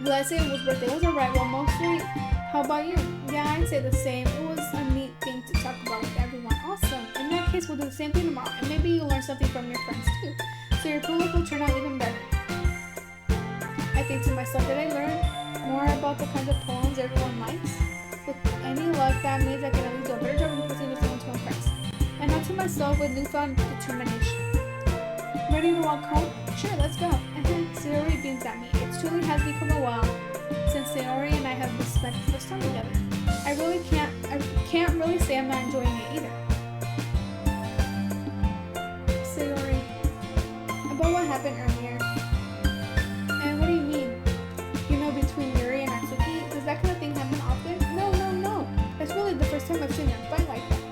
Will I say it was worth it? It was alright. Well, mostly, how about you? Yeah, I'd say the same. It was a neat thing to talk about with everyone. Awesome. In that case, we'll do the same thing tomorrow. And maybe you'll learn something from your friends too. So your poems will turn out even better. I think to myself, did I learn more about the kinds of poems everyone likes? With any luck, that means I can at least do a better job of impressing the someone to impress. And not to myself with newfound determination. Ready to walk home? Sure, let's go. Sayori beams at me. It truly has become a while since Sayori and I have spent the first time together. I can't really say I'm not enjoying it either. Sayori, about what happened earlier. And what do you mean? You know, between Yuri and Natsuki? Does that kind of thing happen often? No. That's really the first time I've seen them fight like that.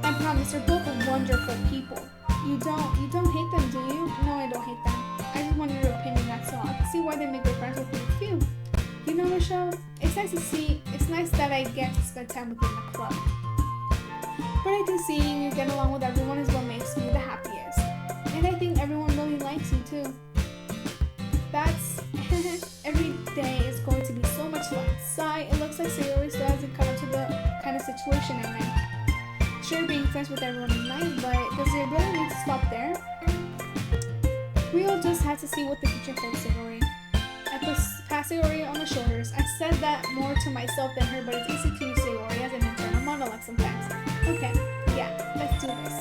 I promise, they're both wonderful people. You don't hate them, do you? No, I don't hate them. I just wanted your opinion, that's all. I can see why they make good friends with me too. You know, Michelle, it's nice that I get to spend time with you in the club. But I think seeing you get along with everyone is what makes me the happiest. And I think everyone really likes you too. That's every day is going to be so much fun. Sigh, it looks like Sayori still hasn't come to the kind of situation I'm in. Sure, being friends with everyone is nice, but does it really need to stop there? We'll just have to see what the future holds, Sayori. I pat Sayori on the shoulders. I said that more to myself than her, but it's easy to use Sayori as an internal monologue sometimes. Okay, yeah, let's do this.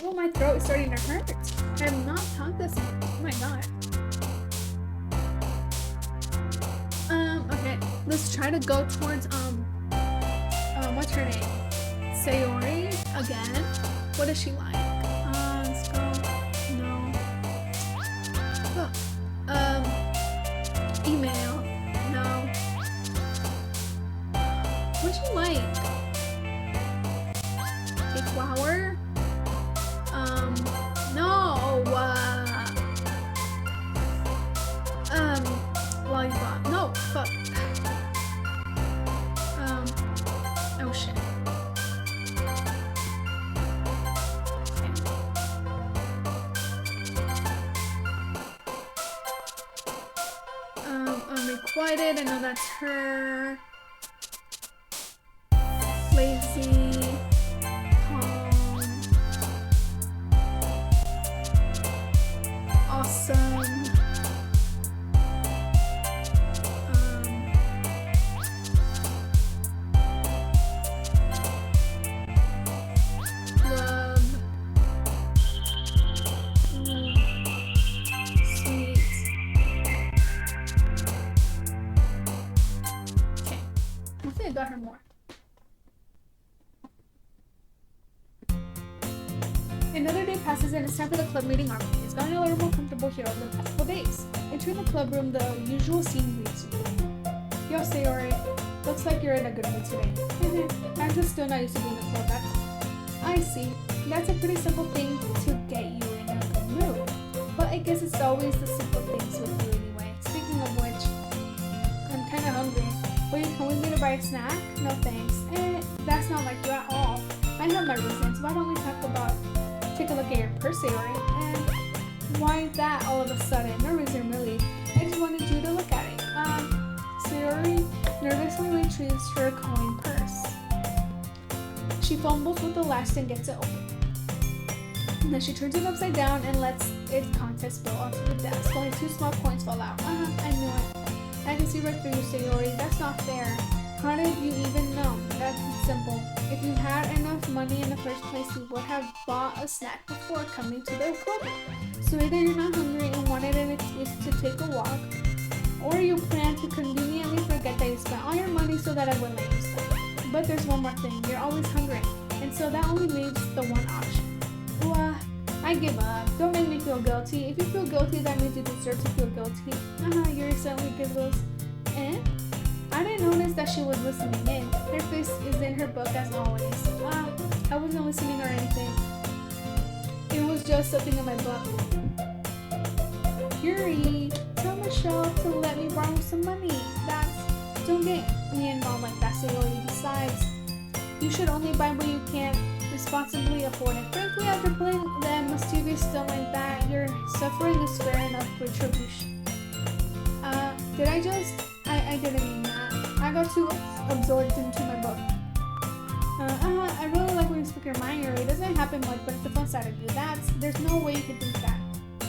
Oh, my throat is starting to hurt. I have not talked this much. Oh my god. Okay, let's try to go towards, what's her name? Sayori, again. What is she like? Let's go, no. Email, no. What's she like? A flower? No, lollipop, no, fuck. Oh shit. Unrequited, I know that's her. Lazy. Awesome. Got her more. Another day passes and it's time for the club meeting army. It's gotten a little more comfortable here over the past couple days. Entering the club room, the usual scene greets you. Yo, Sayori, looks like you're in a good mood today. I'm just still not used to being in the club, that's all. I see. That's a pretty simple thing to get you in a good mood. But I guess it's always the simple things with you anyway. Speaking of which, I'm kinda hungry. Will you come with me to buy a snack? No thanks. That's not like you at all. I have my reasons. Why don't we take a look at your purse, Sayori? And why that all of a sudden? No reason really. I just wanted you to look at it. Sayori nervously retrieves her coin purse. She fumbles with the latch and gets it open. And then she turns it upside down and lets its contents spill onto the desk. Only 2 small coins fall out. I knew it. I can see right through you, Sayori. That's not fair. How did you even know? That's simple. If you had enough money in the first place, you would have bought a snack before coming to the club. So either you're not hungry and wanted an excuse to take a walk, or you plan to conveniently forget that you spent all your money so that I wouldn't let you spend. But there's one more thing. You're always hungry. And so that only leaves the one option. Well, I give up. Don't make me feel guilty. If you feel guilty, that means you deserve to feel guilty. Yuri suddenly giggles. Eh? I didn't notice that she was listening in. Her face is in her book as always. I wasn't listening or anything. It was just something in my book. Yuri, tell Michelle to let me borrow some money. Don't get me involved like that, Sayori. Besides, you should only buy what you can responsibly afford it. Frankly, after playing that mischievous stuff like that, your suffering is fair enough retribution. I didn't mean that. I got too absorbed into my book. I really like when you speak your mind, Yuri. It doesn't happen much, but it's the fun side of you. There's no way you can think that.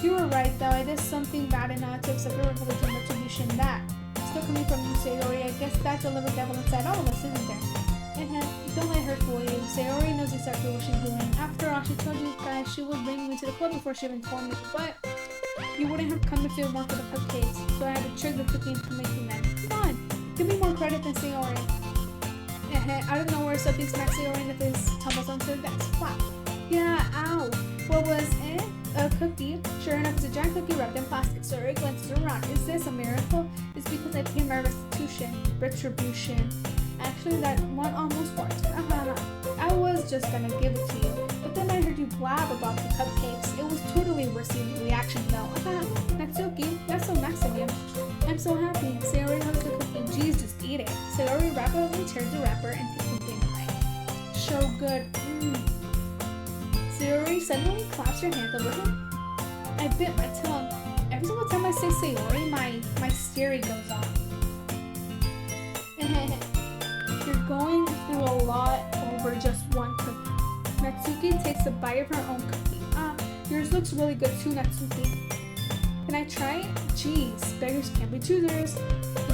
You were right, though. I did something bad enough to accept your retribution. That still coming from you, Sayori. I guess that's a little devil inside all of us, isn't there? Don't let her fool you. Sayori knows exactly what she's doing. After all, she told you guys she would bring me to the club before she even told me. But you wouldn't have come if it weren't for the cupcakes. So I had to trick the cookie into making them. Come on, give me more credit than Sayori. Out of nowhere, something smacks Sayori in the face, tumbles onto the desk. Flap. Yeah, ow. What was it? A cookie. Sure enough, it's a giant cookie wrapped in plastic. Sayori glances around. Is this a miracle? It's because I paid my retribution. Actually, that one almost worked. I was just gonna give it to you, but then I heard you blab about the cupcakes. It was totally worth the reaction, though. Natsuki, that's so nice of you. I'm so happy. Sayori hugs the cookie. Geez, just eat it. Sayori rapidly tears the wrapper and takes the thing away. So good. Sayori suddenly claps her hands over him. I bit my tongue. Every single time I say Sayori, my stereo goes off. You're going through a lot over just one cookie. Natsuki takes a bite of her own cookie. Yours looks really good too, Natsuki. Can I try it? Jeez, beggars can't be choosers.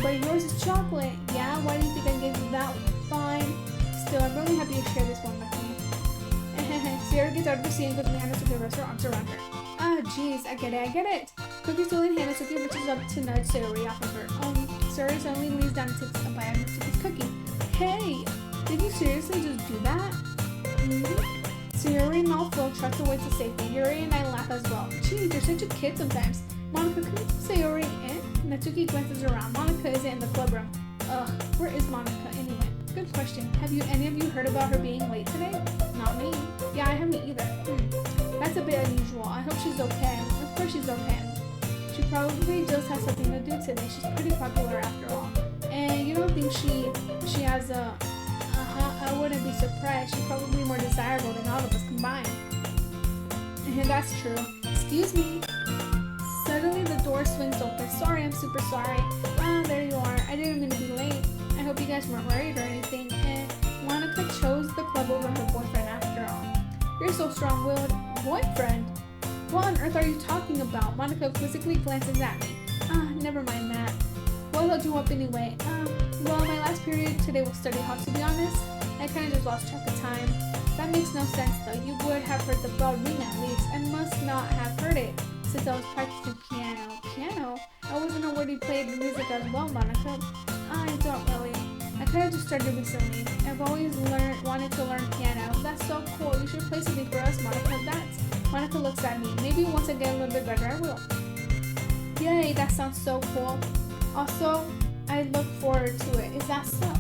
But yours is chocolate. Yeah, why do you think I gave you that one? Fine. Still, I'm really happy you share this one with me. Sierra gets out of the seat and goes behind Natsuki and wraps her arms around her. Jeez, I get it. Cookie still in hand, Natsuki reaches up to nudge Sayori off of her. Sayori suddenly leans down and takes a bite of Natsuki's cookie. Hey, did you seriously just do that? Sayori and Malfoy trust away to safety. Yuri and I laugh as well. Geez, you're such a kid sometimes. Monica, can you tell Sayori in? Natsuki glances around. Monica isn't in the club room. Where is Monica anyway? Good question. Have any of you heard about her being late today? Not me. Yeah, I haven't either. That's a bit unusual. I hope she's okay. Of course she's okay. She probably just has something to do today. She's pretty popular after all. And you don't think she has a... I wouldn't be surprised. She's probably more desirable than all of us combined. And that's true. Excuse me. Suddenly the door swings open. Sorry, I'm super sorry. There you are. I didn't mean to be late. I hope you guys weren't worried or anything. And Monica chose the club over her boyfriend after all. You're so strong-willed. Boyfriend? What on earth are you talking about? Monica quizzically glances at me. Never mind that. What held you up anyway? Well, my last period today was study hall, to be honest. I kind of just lost track of time. That makes no sense, though. You would have heard the bell ring at least, and must not have heard it, since I was practicing piano. Piano? I wasn't aware you played music as well, Monica. I don't really. I kind of just started recently. I've always wanted to learn piano. That's so cool. You should play something for us, Monica. Monica looks at me. Maybe once I get a little bit better, I will. Yay, that sounds so cool. Also, I look forward to it. Is that so?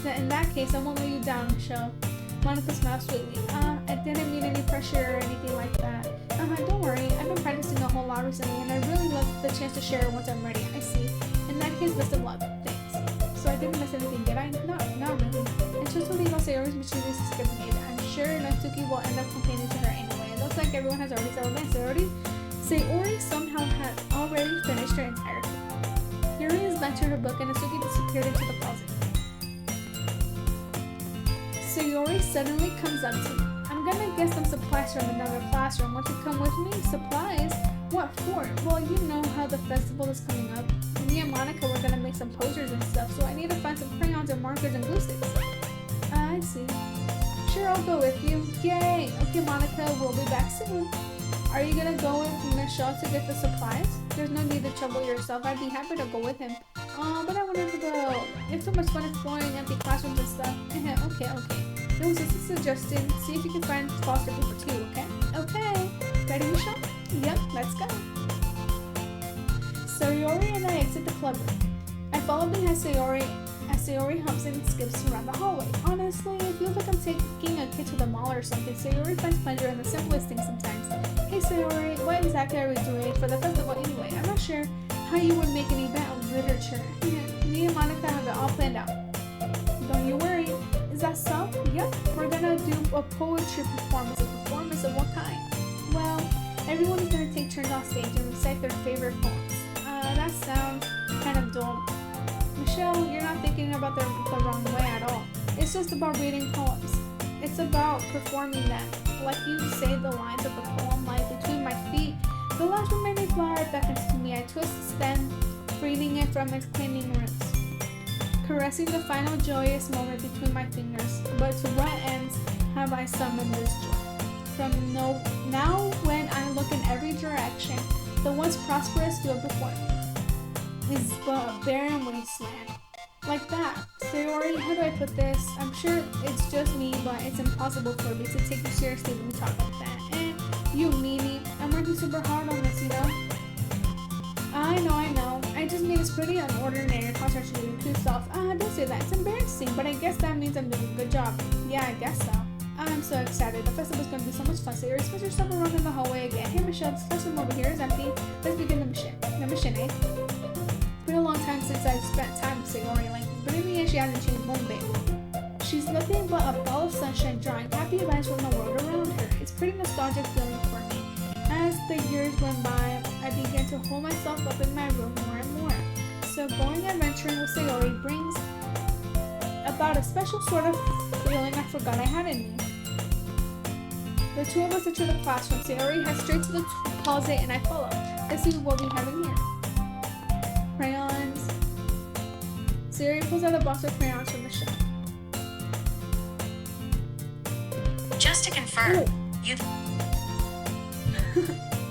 In that case, I won't let you down, Michelle. Monica smiles sweetly. I didn't mean any pressure or anything like that. Don't worry. I've been practicing a whole lot recently, and I really love the chance to share it once I'm ready. I see. In that case, best of luck. Thanks. So I didn't miss anything, did I? No, not really. And just to leave Sayori's mischievous escapade, I'm sure Natsuki will end up complaining to her anyway. It looks like everyone has already settled in. Sayori somehow had already finished her entire food. Yuri is back to her book, and Natsuki disappeared into the closet. Sayori suddenly comes up to me. I'm gonna get some supplies from another classroom. Want to come with me? Supplies? What for? Well, you know how the festival is coming up. Me and Monica were gonna make some posters and stuff, so I need to find some crayons and markers and glue sticks. I see. Sure, I'll go with you. Yay! Okay, Monica, we'll be back soon. Are you gonna go with Michelle to get the supplies? There's no need to trouble yourself. I'd be happy to go with him. But I wanted to go. It's so much fun exploring empty classrooms and stuff. Okay. It was just a suggestion. See if you can find foster paper too, okay? Okay. Ready, Michelle? Yep, let's go. Sayori and I exit the club room. I follow behind Sayori as Sayori humps and skips around the hallway. Honestly, it feels like I'm taking a kid to the mall or something. Sayori finds pleasure in the simplest things sometimes. Hey Sayori, what exactly are we doing for the festival anyway? I'm not sure how you would make an event of literature. Me and Monica have it all planned out. Don't you worry. Is that so? Yep, we're gonna do a poetry performance. A performance of what kind? Well, everyone is gonna take turns on stage and recite their favorite poems. That sounds kind of dull. Michelle, you're not thinking about the wrong way at all. It's just about reading poems. It's about performing them. Like you say the lines of the poem lie between my feet. The last remaining flower beckons to me. I twist the stem, freeing it from its clinging roots, caressing the final joyous moment between my fingers. But to what ends have I summoned this joy? From now when I look in every direction, the once prosperous field before me is but a barren wasteland. Like that. Sayori, how do I put this? I'm sure it's just me, but it's impossible for me to take you seriously when we talk like that. And you, meanie, I'm working super hard on this, you know? I know. I just mean it's pretty unordinary concert to do to yourself. Don't say that. It's embarrassing, but I guess that means I'm doing a good job. Yeah, I guess so. I'm so excited. The festival's gonna be so much fun. Sayori, split yourself around in the hallway again. Hey Michelle, this classroom over here is empty. Let's begin the mission. The mission, eh? It's been a long time since I've spent time with Sayori. Like, believe me, she hasn't changed one bit. She's nothing but a ball of sunshine, drawing happy events from the world around her. It's pretty nostalgic feeling for me. As the years went by, I began to hold myself up in my room more and more. So going adventuring with Sayori brings about a special sort of feeling I forgot I had in me. The two of us enter the classroom. Sayori heads straight to the closet and I follow. Let's see what we have in here. Crayons. Sayori pulls out a box of crayons from the shelf. Just to confirm, you...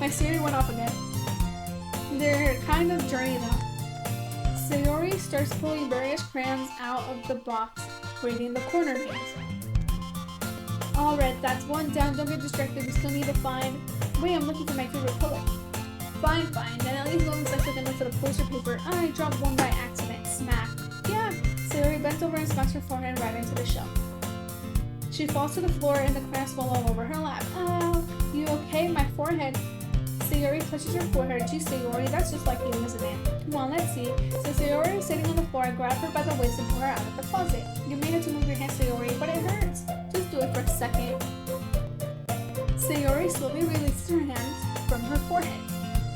My Sayori went off again. They're kind of dirty though. Sayori starts pulling various crayons out of the box, reading the corner names. Alright, that's one down. Don't get distracted. We still need to find... Wait, I'm looking for my favorite color. Fine. Then at least go in the section and look for the poster paper. I dropped one by accident. Smack. Yeah. Sayori bent over and smacks her forehead right into the shelf. She falls to the floor and the crayons fall all over her lap. Oh, you okay? My forehead. Sayori touches her forehead. Gee, Sayori, that's just like you, isn't it? Come on, let's see. So Sayori is sitting on the floor. I grab her by the waist and pull her out of the closet. You made it to move your hand, Sayori, but it hurts. Just do it for a second. Sayori slowly releases her hands from her forehead.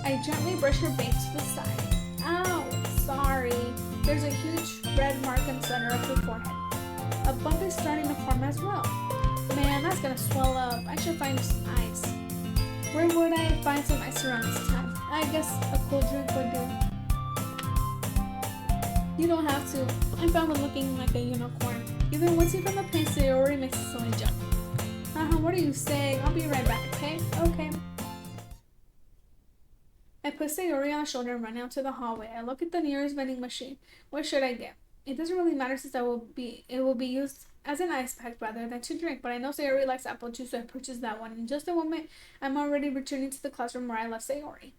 I gently brush her bangs to the side. Ow, sorry. There's a huge red mark in the center of her forehead. A bump is starting to form as well. Man, that's gonna swell up. I should find some ice. Where would I find some ice around this time? I guess a cold drink would do. You don't have to. I'm fine with looking like a unicorn. Even once you from the paint, Sayori makes a silly jump. What are you saying? I'll be right back, okay? Okay. I put Sayori on the shoulder and run out to the hallway. I look at the nearest vending machine. What should I get? It doesn't really matter since it will be used as an ice pack rather than to drink, but I know Sayori likes apple juice, so I purchased that one. In just a moment, I'm already returning to the classroom where I left Sayori.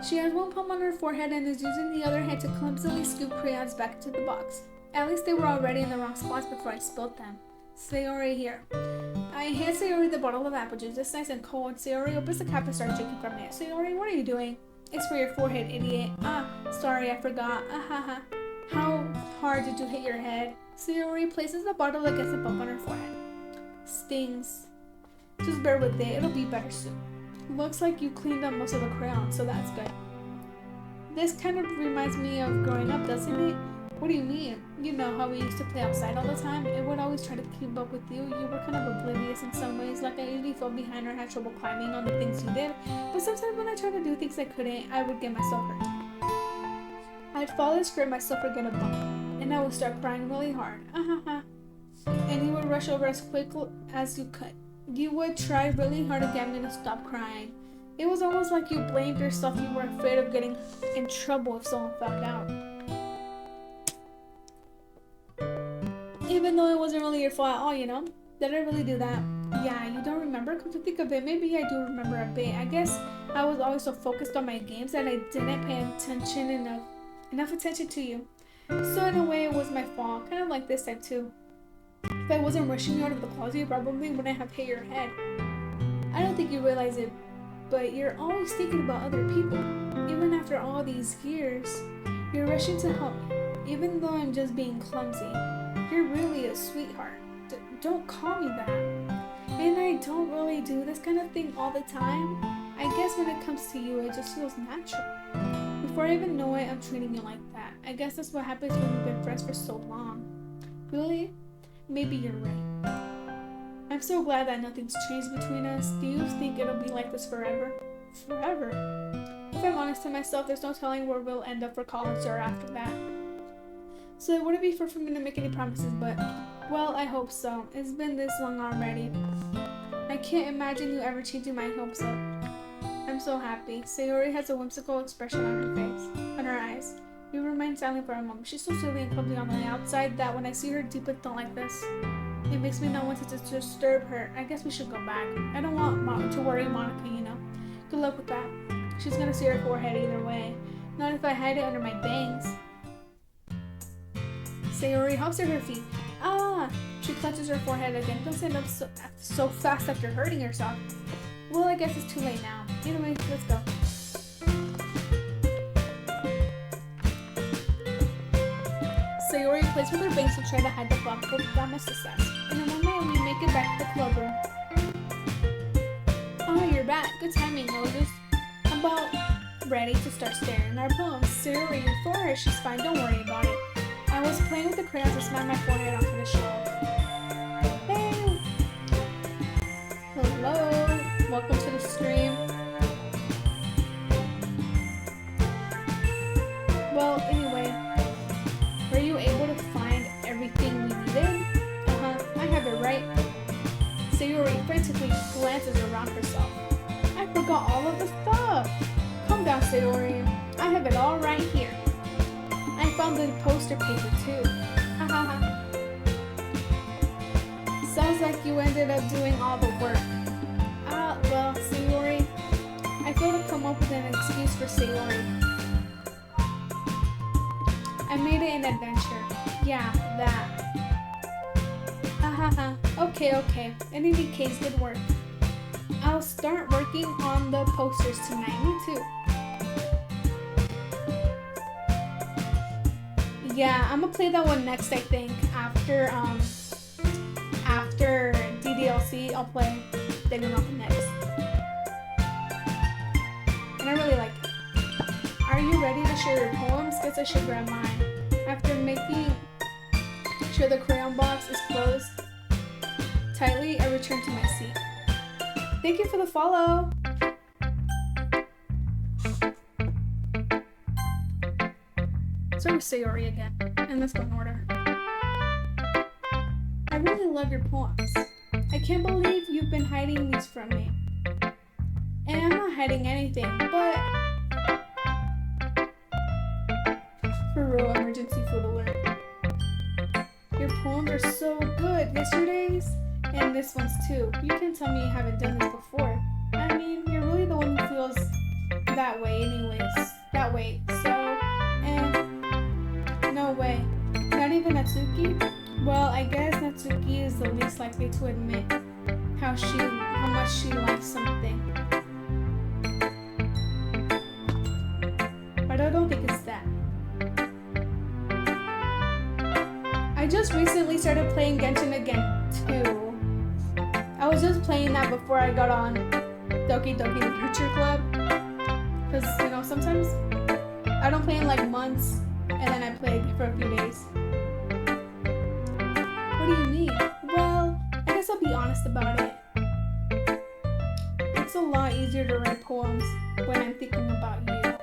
She has one palm on her forehead and is using the other hand to clumsily scoop crayons back into the box. At least they were already in the wrong spots before I spilled them. Sayori, here. I hand Sayori the bottle of apple juice. It's nice and cold. Sayori opens the cap and starts drinking from it. Sayori, what are you doing? It's for your forehead, idiot. Sorry, I forgot. How hard did you hit your head? Sayori places the bottle against the bump on her forehead. Stings. Just bear with it. It'll be better soon. Looks like you cleaned up most of the crayons, so that's good. This kind of reminds me of growing up, doesn't it? What do you mean? You know how we used to play outside all the time? It would always try to keep up with you. You were kind of oblivious in some ways, like I usually fell behind or had trouble climbing on the things you did. But sometimes when I tried to do things I couldn't, I would get myself hurt. I'd fall and scrape myself or get a bump, and I would start crying really hard. And you would rush over as quick as you could. You would try really hard to get me to stop crying. It was almost like you blamed yourself. You were afraid of getting in trouble if someone found out. Even though it wasn't really your fault at all, you know? Did I really do that? Yeah, you don't remember? Come to think of it, maybe I do remember a bit. I guess I was always so focused on my games that I didn't pay attention enough attention to you. So in a way, it was my fault. Kind of like this time too. If I wasn't rushing you out of the closet, you probably wouldn't have hit your head. I don't think you realize it, but you're always thinking about other people. Even after all these years, you're rushing to help me. Even though I'm just being clumsy, you're really a sweetheart. Don't call me that. And I don't really do this kind of thing all the time. I guess when it comes to you, it just feels natural. Before I even know it, I'm treating you like that. I guess that's what happens when we've been friends for so long. Really? Maybe you're right. I'm so glad that nothing's changed between us. Do you think it'll be like this forever? Forever? If I'm honest to myself, there's no telling where we'll end up for college or after that. So it wouldn't be fair for me to make any promises, but, well, I hope so. It's been this long already. I can't imagine you ever changing my hopes up. I'm so happy. Sayori has a whimsical expression on her face, on her eyes. We remain silent for a moment. She's so silly and clumsy on the outside that when I see her deep with like this, it makes me not want to disturb her. I guess we should go back. I don't want to worry Monica, you know. Good luck with that. She's gonna see her forehead either way. Not if I hide it under my bangs. Sayori hops to her feet. Ah! She clutches her forehead again. Don't stand up so fast after hurting yourself. Well, I guess it's too late now. Anyway, let's go. Sayori plays with her bangs to try to hide the bump but without much success. In a moment, we make it back to the club room. Oh, you're back. Good timing. I was just about ready to start staring at our poems. Sayori, you're for her. She's fine. Don't worry about it. I was playing with the crayons to smash my forehead onto the shelf. Hey! Hello! Welcome to the stream. Well, anyway, were you able to find everything we needed? I have it right. Sayori frantically glances around herself. I forgot all of the stuff. Calm down, Sayori. I have it all right here. I found the poster paper too. Sounds like you ended up doing all the work. Well, Sayori, I failed to come up with an excuse for Sayori. I made it an adventure. Yeah, that. Okay. In any case, good work. I'll start working on the posters tonight. Me too. Yeah, I'm gonna play that one next, I think. After DDLC, I'll play Danganronpa next. And I really like it. Are you ready to share your poems? Guess I should grab mine. After making sure the crayon box is closed tightly, I return to my seat. Thank you for the follow! So with Sayori again, and let's go in order. I really love your poems. I can't believe you've been hiding these from me. And I'm not hiding anything, but... For real, emergency food alert. Your poems are so good. Yesterday's and this one's too. You can tell me you haven't done this before. I mean, you're really the one who feels that way anyways. That way. So, no way. Not even Natsuki? Well, I guess Natsuki is the least likely to admit how much she likes something. But I don't think it's that. I just recently started playing Genshin again, too. I was just playing that before I got on Doki Doki Literature Club. Because, you know, sometimes I don't play in like months, and then I play for a few days. What do you mean? Well, I guess I'll be honest about it. It's a lot easier to write poems when I'm thinking about you.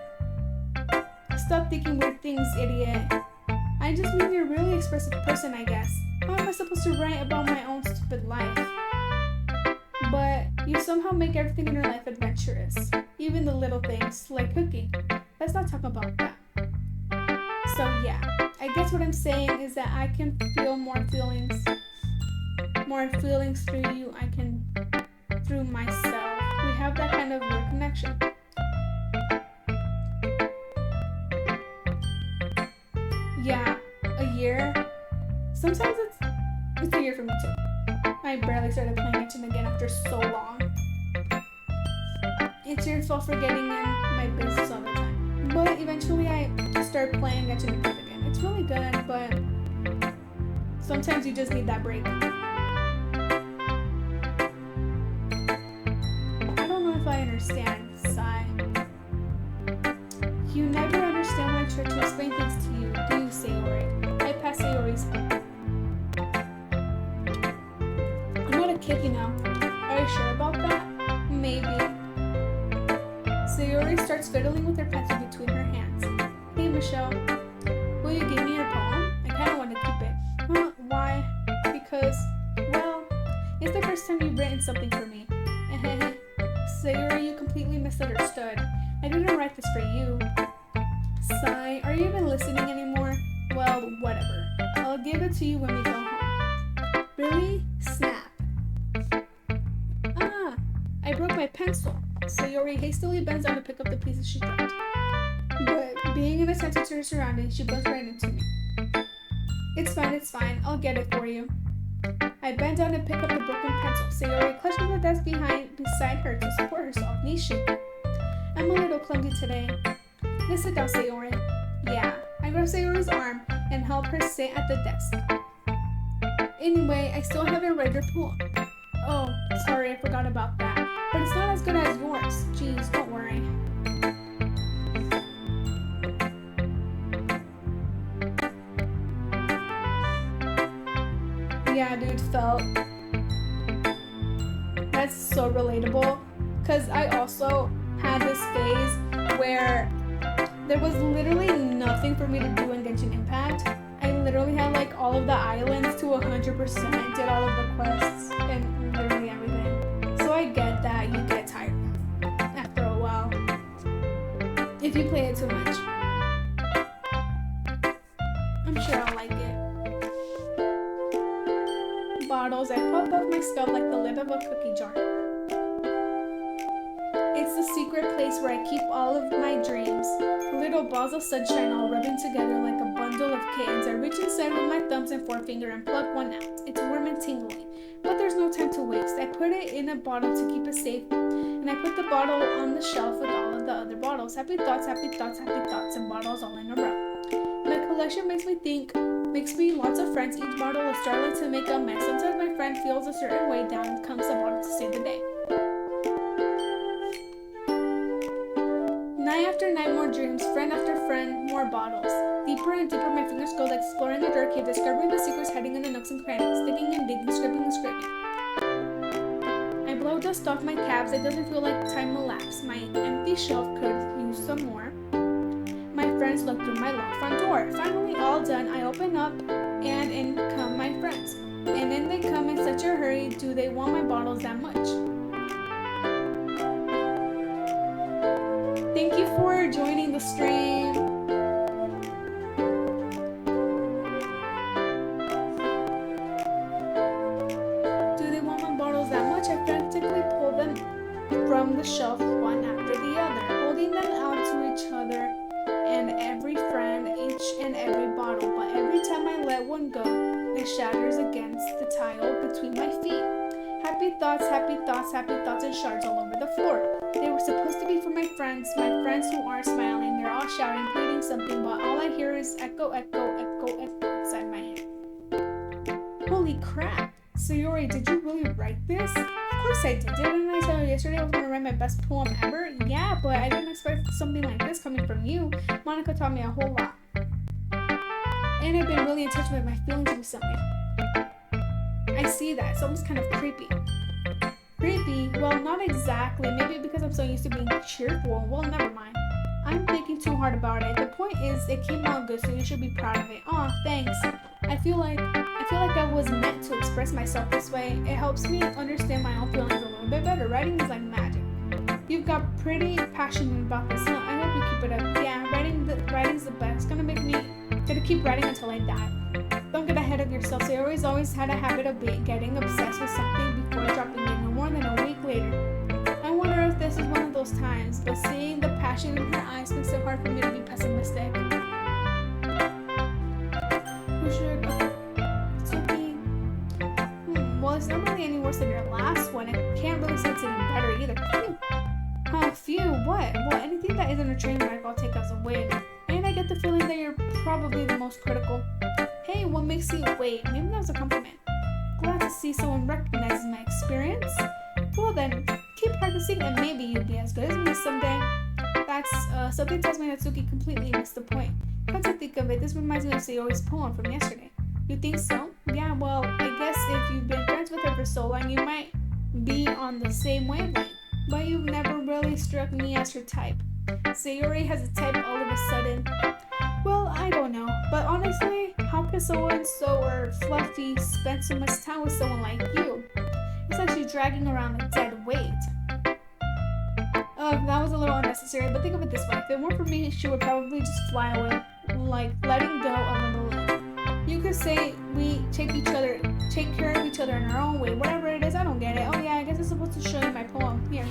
Stop thinking weird things, idiot. I just mean you're a really expressive person, I guess. How am I supposed to write about my own stupid life? But you somehow make everything in your life adventurous. Even the little things, like cooking. Let's not talk about that. So yeah, I guess what I'm saying is that I can feel more feelings more feelings through you, I can through myself. We have that kind of weird connection. Yeah, a year. Sometimes it's a year for me too. I barely started playing Genshin again after so long. It's your fault for getting in my business all the time. But eventually I start playing Genshin again. It's really good, but sometimes you just need that break. I don't know if I understand, Sai. You never understand when I try to explain things to you, do you, Sayori? I pass Sayori's book. I'm not a kid, you know. Are you sure about that? Maybe. Sayori starts fiddling with her pencil between her hands. Hey, Michelle. Will you give me your poem? I kind of want to keep it. Why? Because, well, it's the first time you've written something for me. Sayori, you completely misunderstood. I didn't write this for you. Sai, are you even listening anymore? Well, whatever. I'll give it to you when we go home. Really? Snap. I broke my pencil. Sayori hastily bends down to pick up the pieces she dropped. But being inattentive to her surroundings, she bumps right into me. It's fine. I'll get it for you. I bend down and pick up the broken pencil. Sayori clutched the desk beside her to support herself, knees shaking. I'm a little clumsy today. Let's sit down, Sayori. Yeah. I grab Sayori's arm and help her sit at the desk. Anyway, I still haven't read your poem. Oh, sorry, I forgot about that. But it's not as good as yours. Jeez, don't worry. Yeah, dude, felt. That's so relatable. Because I also had this phase where there was literally nothing for me to do in Genshin Impact. I literally had like all of the islands to 100%, did all of the quests, and literally everything. So I get that you get tired after a while if you play it too much. I'm sure I'll like it. Bottles, I pop off my skull like the lid of a cookie jar. It's the secret place where I keep all of my dreams. Little balls of sunshine all rubbing together like a bundle of kittens. I reach inside with my thumbs and forefinger and pluck one out. It's warm and tingly, but there's no time to waste. I put it in a bottle to keep it safe, and I put the bottle on the shelf with all of the other bottles. Happy thoughts, and bottles all in a row. My collection makes me lots of friends. Each bottle is starting to make a mess. Sometimes my friend feels a certain way, down comes the bottle to save the day. Night after night, more dreams, friend after friend, more bottles. Deeper and deeper my fingers go, like exploring the dark cave, discovering the secrets hiding in the nooks and crannies, digging and digging, scraping and scraping. I blow dust off my caps, it doesn't feel like time will lapse. My empty shelf could use some more. My friends look through my locked front door. Finally all done, I open up, and in come my friends. And in they come in such a hurry, do they want my bottles that much? Thank you for joining the stream. Do they want my bottles that much? I frantically pull them from the shelf one after the other, holding them out to each other and every friend, each and every bottle. But every time I let one go, it shatters against the tile between my feet. Happy thoughts, and shards all over the floor. They were supposed to be for my friends who aren't smiling. They're all shouting, pleading something, but all I hear is echo, echo, echo, echo inside my head. Holy crap! Sayori, did you really write this? Of course I did. Didn't I tell you yesterday I was going to write my best poem ever? Yeah, but I didn't expect something like this coming from you. Monica taught me a whole lot. And I've been really in touch with my feelings recently. I see that. It's almost kind of creepy. Creepy? Well, not exactly. Maybe because I'm so used to being cheerful. Well, never mind. I'm thinking too hard about it. The point is, it came out good, so you should be proud of it. Aw, thanks. I feel like I was meant to express myself this way. It helps me understand my own feelings a little bit better. Writing is like magic. You've got pretty passionate about this, huh? I hope you keep it up. Yeah, writing's the best. It's gonna make me Gotta keep writing until I die. Don't get ahead of yourself. Sayori's always had a habit of getting obsessed with something before dropping it, no more than a week later. I wonder if this is one of those times, but seeing the passion in her eyes makes it hard for me to be pessimistic. Who should... Suki... Well, it's not really any worse than your last one. I can't really say it's any better either. Phew. Phew, what? Well, anything that isn't a train wreck I'll take as a win. And I get the feeling that you're probably the most critical. Hey, what makes you... Wait, maybe that was a compliment. Glad to see someone recognizes my experience. Well then, keep practicing and maybe you'll be as good as me someday. That's, something tells me that Suki completely missed the point. Come to think of it, this reminds me of Sayori's poem from yesterday. You think so? Yeah, well, I guess if you've been friends with her for so long, you might be on the same wavelength. But you've never really struck me as her type. Sayori has a type all of a sudden. Well, I don't know, but honestly, how could someone so fluffy spend so much time with someone like you? It's like she's dragging around a dead weight. That was a little unnecessary, but think of it this way. If it weren't for me, she would probably just fly away, like letting go of a balloon. You could say we take care of each other in our own way. Whatever it is, I don't get it. Oh yeah, I guess I'm supposed to show you my poem. Here.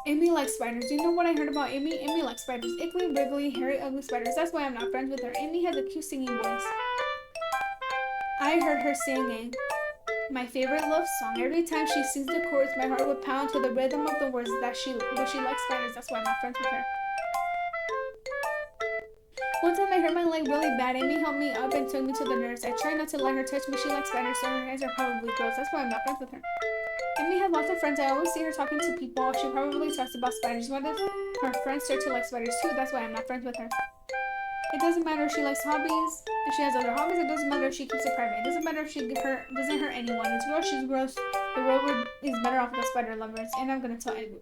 Amy likes spiders. Do you know what I heard about Amy? Amy likes spiders. Ickly, wriggly, hairy, ugly spiders. That's why I'm not friends with her. Amy has a cute singing voice. I heard her singing my favorite love song. Every time she sings the chorus, my heart would pound to the rhythm of the words that she likes spiders. That's why I'm not friends with her. One time I hurt my leg really bad. Amy helped me up and took me to the nurse. I tried not to let her touch me. She likes spiders, so her hands are probably gross. That's why I'm not friends with her. Amy has lots of friends. I always see her talking to people. She probably talks about spiders. What if her friends start to like spiders too? That's why I'm not friends with her. It doesn't matter if she likes hobbies. If she has other hobbies, it doesn't matter if she keeps it private. It doesn't matter if she doesn't hurt anyone. It's gross, she's gross. The world is better off with the spider lovers. And I'm gonna tell anyone.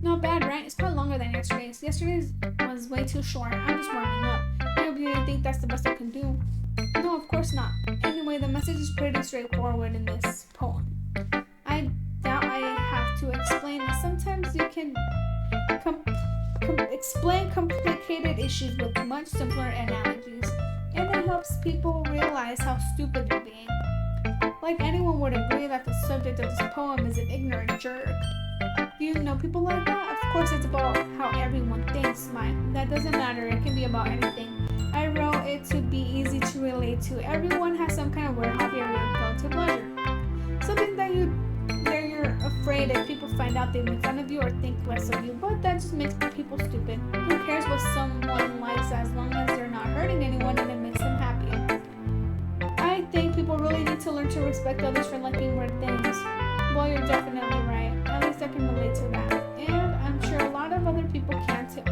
Not bad, right? It's quite longer than yesterday's. Yesterday's was way too short. I'm just warming up. I hope you didn't think that's the best I can do. No, of course not. Anyway, the message is pretty straightforward in this poem. I doubt I have to explain that sometimes you can explain complicated issues with much simpler analogies, and it helps people realize how stupid they're being. Like anyone would agree that the subject of this poem is an ignorant jerk. Do you know people like that? Of course it's about how everyone thinks, that doesn't matter, it can be about anything. I wrote it to be easy to relate to. Everyone has some kind of weird hobby or weird guilty pleasure. Something that you're afraid if people find out they make fun of you or think less of you, but that just makes people stupid. Who cares what someone likes as long as they're not hurting anyone and it makes them happy? I think people really need to learn to respect others for liking weird things. Well, you're definitely right. At least I can relate to that. And I'm sure a lot of other people can too.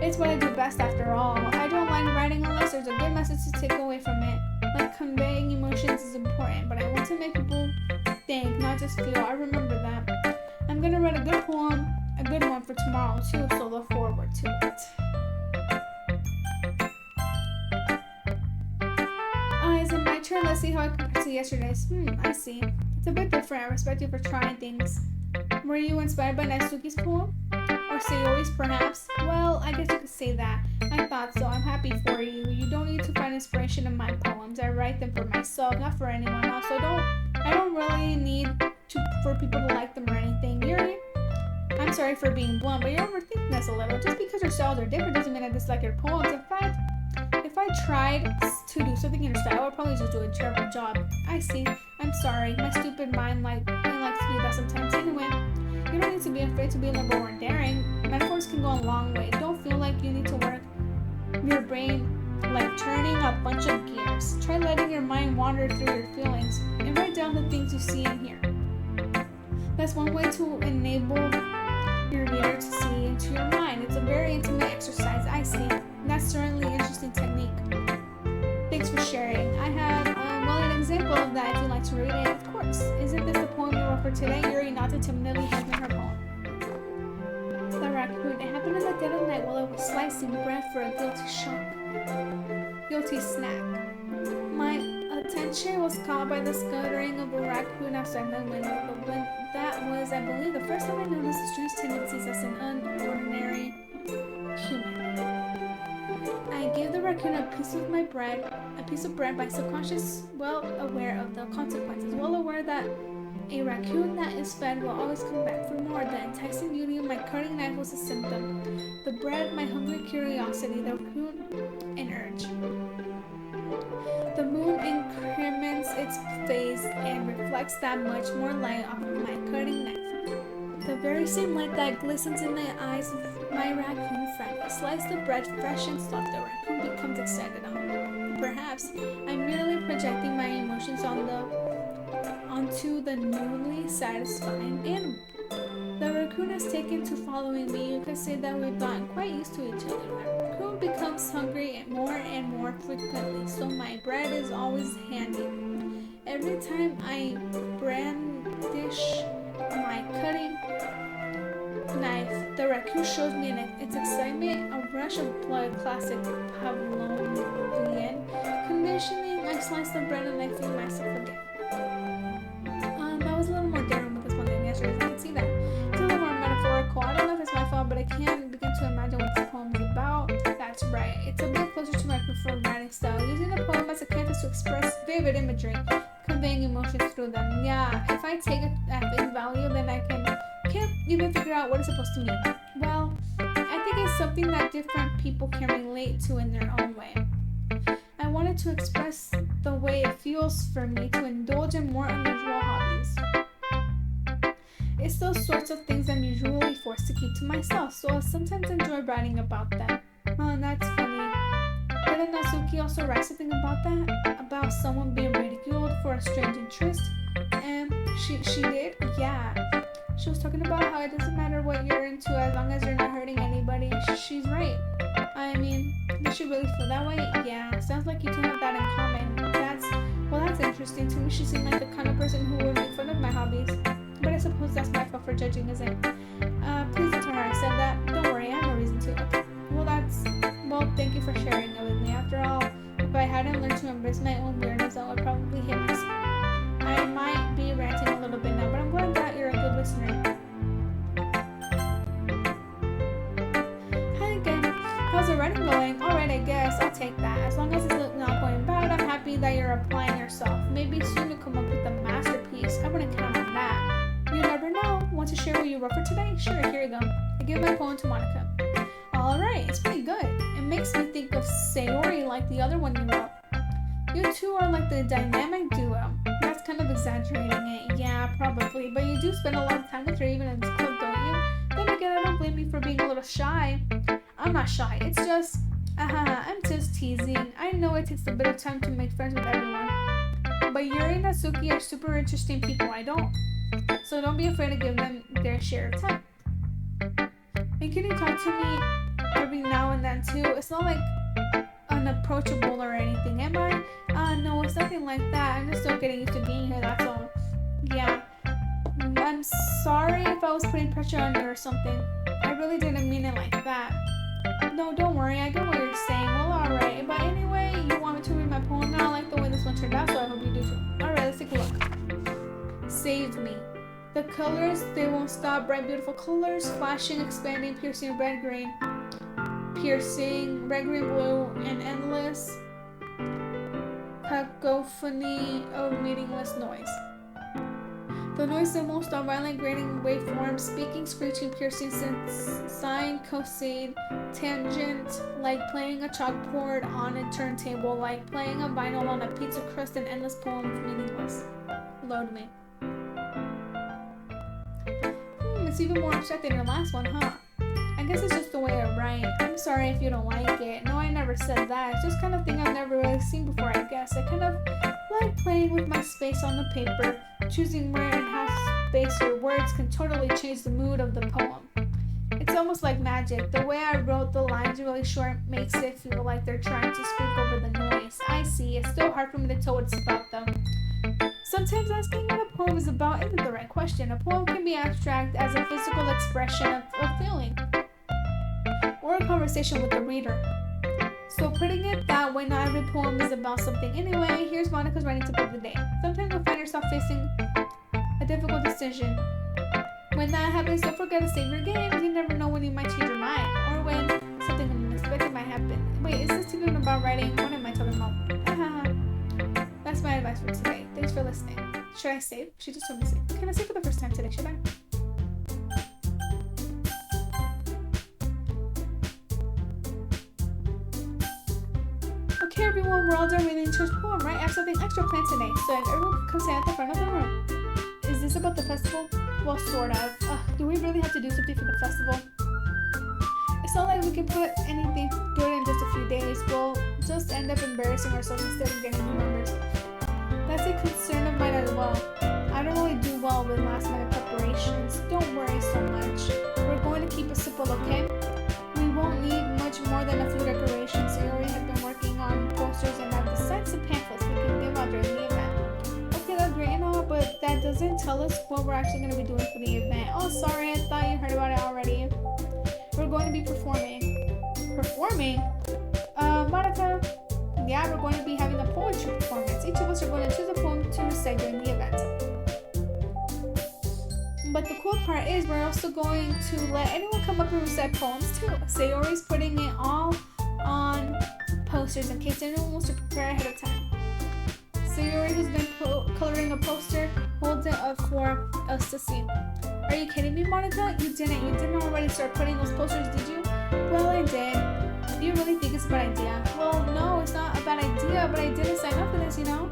It's what I do best after all. I don't like writing unless there's a good message to take away from it. Like conveying emotions is important, but I want to make people think, not just feel. I remember that. I'm gonna write a good poem, a good one for tomorrow too, so look forward to it. Is it my turn? Let's see how I compare to yesterday's. I see. It's a bit different. I respect you for trying things. Were you inspired by Natsuki's poem? Or Sayori's perhaps? Well, I guess you could say that. I thought so. I'm happy for you. You don't need to find inspiration in my poems. I write them for myself, not for anyone else. So I don't really need for people to like them or anything. I'm sorry for being blunt, but you're overthinking this a little. Just because your styles are different doesn't mean I dislike your poems. In fact, if I tried to do something in your style, I would probably just do a terrible job. I see. I'm sorry. My stupid mind likes to do that sometimes. Anyway, you don't need to be afraid to be liberal or daring. Metaphors can go a long way. Don't feel like you need to work your brain like turning a bunch of gears. Try letting your mind wander through your feelings and write down the things you see and hear. That's one way to enable your reader to see into your mind. It's a very intimate exercise, I see. That's certainly an interesting technique. Thanks for sharing. I have, an example of that if you'd like to read it, of course. Isn't this the poem you wrote for today? Yuri nodded timidly, handing her poem. The raccoon. It happened in the dead of night while I was slicing bread for a guilty snack. My attention was caught by the scuttering of a raccoon outside my window. That was, I believe, the first time I noticed the strange tendencies as an unordinary raccoon a piece of bread, my subconscious well aware of the consequences, well aware that a raccoon that is fed will always come back for more. The enticing beauty of my cutting knife was a symptom. The bread, my hungry curiosity, the raccoon, an urge. The moon increments its phase and reflects that much more light off of my cutting knife. The very same light that glistens in the eyes of my raccoon friend. I slice the bread fresh and soft. The raccoon becomes excited on. Perhaps I'm merely projecting my emotions onto the newly satisfying animal. The raccoon has taken to following me. You could say that we've gotten quite used to each other. The raccoon becomes hungry more and more frequently, so my bread is always handy. Every time I brandish my cutting knife, the raccoon shows me its excitement, a rush of blood, classic Pavlovian conditioning. I slice the bread and I feed myself again. I was a little more daring with this one than yesterday. I can see that. It's a little more metaphorical. I don't know if it's my fault, but I can't begin to imagine what this poem is about. That's right. It's a bit closer to my preferred writing style, using the poem as a canvas to express vivid imagery, conveying emotions through them. Yeah, if I take it at face value, then I can't even figure out what it's supposed to mean. Well, I think it's something that different people can relate to in their own way. I wanted to express the way it feels for me to indulge in more unusual hobbies. It's those sorts of things I'm usually forced to keep to myself, so I sometimes enjoy writing about them. Oh, and that's funny. Didn't Natsuki also write something about that? About someone being ridiculed for a strange interest? And she did? Yeah. She was talking about how it doesn't matter what you're into as long as you're not hurting anybody. She's right. I mean, does she really feel that way? Yeah. Sounds like you two have that in common. That's interesting. To me, she seemed like the kind of person who would make fun of my hobbies. But I suppose that's my fault for judging, isn't it? Please tell her I said that. Don't worry, I have no reason to. Okay. Well, thank you for sharing it with me. After all, if I hadn't learned to embrace my own weirdness, I would probably hate myself. I might be ranting a little bit now, but I'm glad that you're a good listener. Hi again. How's the writing going? Alright, I guess. I'll take that. As long as it's not going bad, I'm happy that you're applying yourself. Maybe soon you'll come up with a masterpiece. I wouldn't count on that. You never know. Want to share what you wrote for today? Sure, here you go. I give my poem to Monica. Alright, it's pretty good. It makes me think of Sayori like the other one you wrote. You two are like the dynamic duo. That's kind of exaggerating it. Yeah, probably. But you do spend a lot of time with her even in this club, don't you? Then again, I don't blame you for being a little shy. I'm not shy. It's just... I'm just teasing. I know it takes a bit of time to make friends with everyone. But Yuri and Natsuki are super interesting people. I don't. So don't be afraid to give them their share of time. And can you talk to me every now and then too? It's not like unapproachable or anything, am I? No, it's nothing like that. I'm just still getting used to being here, that's all. Yeah. I'm sorry if I was putting pressure on you or something. I really didn't mean it like that. No, don't worry. I get what you're saying. Well, alright. But anyway, you want me to read my poem now? I like the way this one turned out, so I hope you do too. Alright, let's take a look. Saved me. The colors, they won't stop. Bright, beautiful colors. Flashing, expanding, piercing, red, green. Piercing, red, green, blue, and endless cacophony of meaningless noise. The noise that won't stop, violent, grating waveforms, speaking, screeching, piercing, sine, cosine, tangent, like playing a chalkboard on a turntable, like playing a vinyl on a pizza crust, an endless poem of meaningless. Load me. It's even more abstract than your last one, huh? I guess it's just the way I write. I'm sorry if you don't like it. No, I never said that. It's just kind of thing I've never really seen before, I guess. I kind of like playing with my space on the paper. Choosing where and how space your words can totally change the mood of the poem. It's almost like magic. The way I wrote the lines really short makes it feel like they're trying to speak over the noise. I see. It's still hard for me to tell what it's about, though. Sometimes asking what a poem is about isn't the right question. A poem can be abstract as a physical expression of feeling, or a conversation with the reader. So putting it that way, not every poem is about something. Anyway, here's Monica's writing tip of the day. Sometimes you'll find yourself facing a difficult decision. When that happens, don't forget to save your game. You never know when you might change your mind, or when something unexpected might happen. Wait, is this something about writing. What am I talking about? That's my advice for today. Thanks for listening. Should I save? She just told me to save. Can I save for the first time today? Should I? Okay, everyone, we're all done reading each other's poem, right? I have something extra planned today, so if everyone can come stand at the front of the room. Is this about the festival? Well, sort of. Do we really have to do something for the festival? It's not like we can put anything good in just a few days. We'll just end up embarrassing ourselves instead of getting new members. That's a concern of mine as well. I don't really do well with last minute preparations. Don't worry so much. We're going to keep it simple, okay? We won't need much more than a few decorations. We already have been working on posters and have decided some pamphlets we can give out during the event. Okay, that's great and all, but that doesn't tell us what we're actually going to be doing for the event. Oh, sorry, I thought you heard about it already. We're going to be performing. Performing? Monica? Yeah, we're going to be having a poetry performance. Each of us are going to choose a poem to recite during the event. But the cool part is we're also going to let anyone come up and recite poems too. Sayori's putting it all on posters in case anyone wants to prepare ahead of time. Sayori, who's been coloring a poster, holds it up for us to see. Are you kidding me, Monica? You didn't already start putting those posters, did you? Well, I did. Do you really think it's a bad idea? Well, no, it's not a bad idea, but I didn't sign up for this, you know?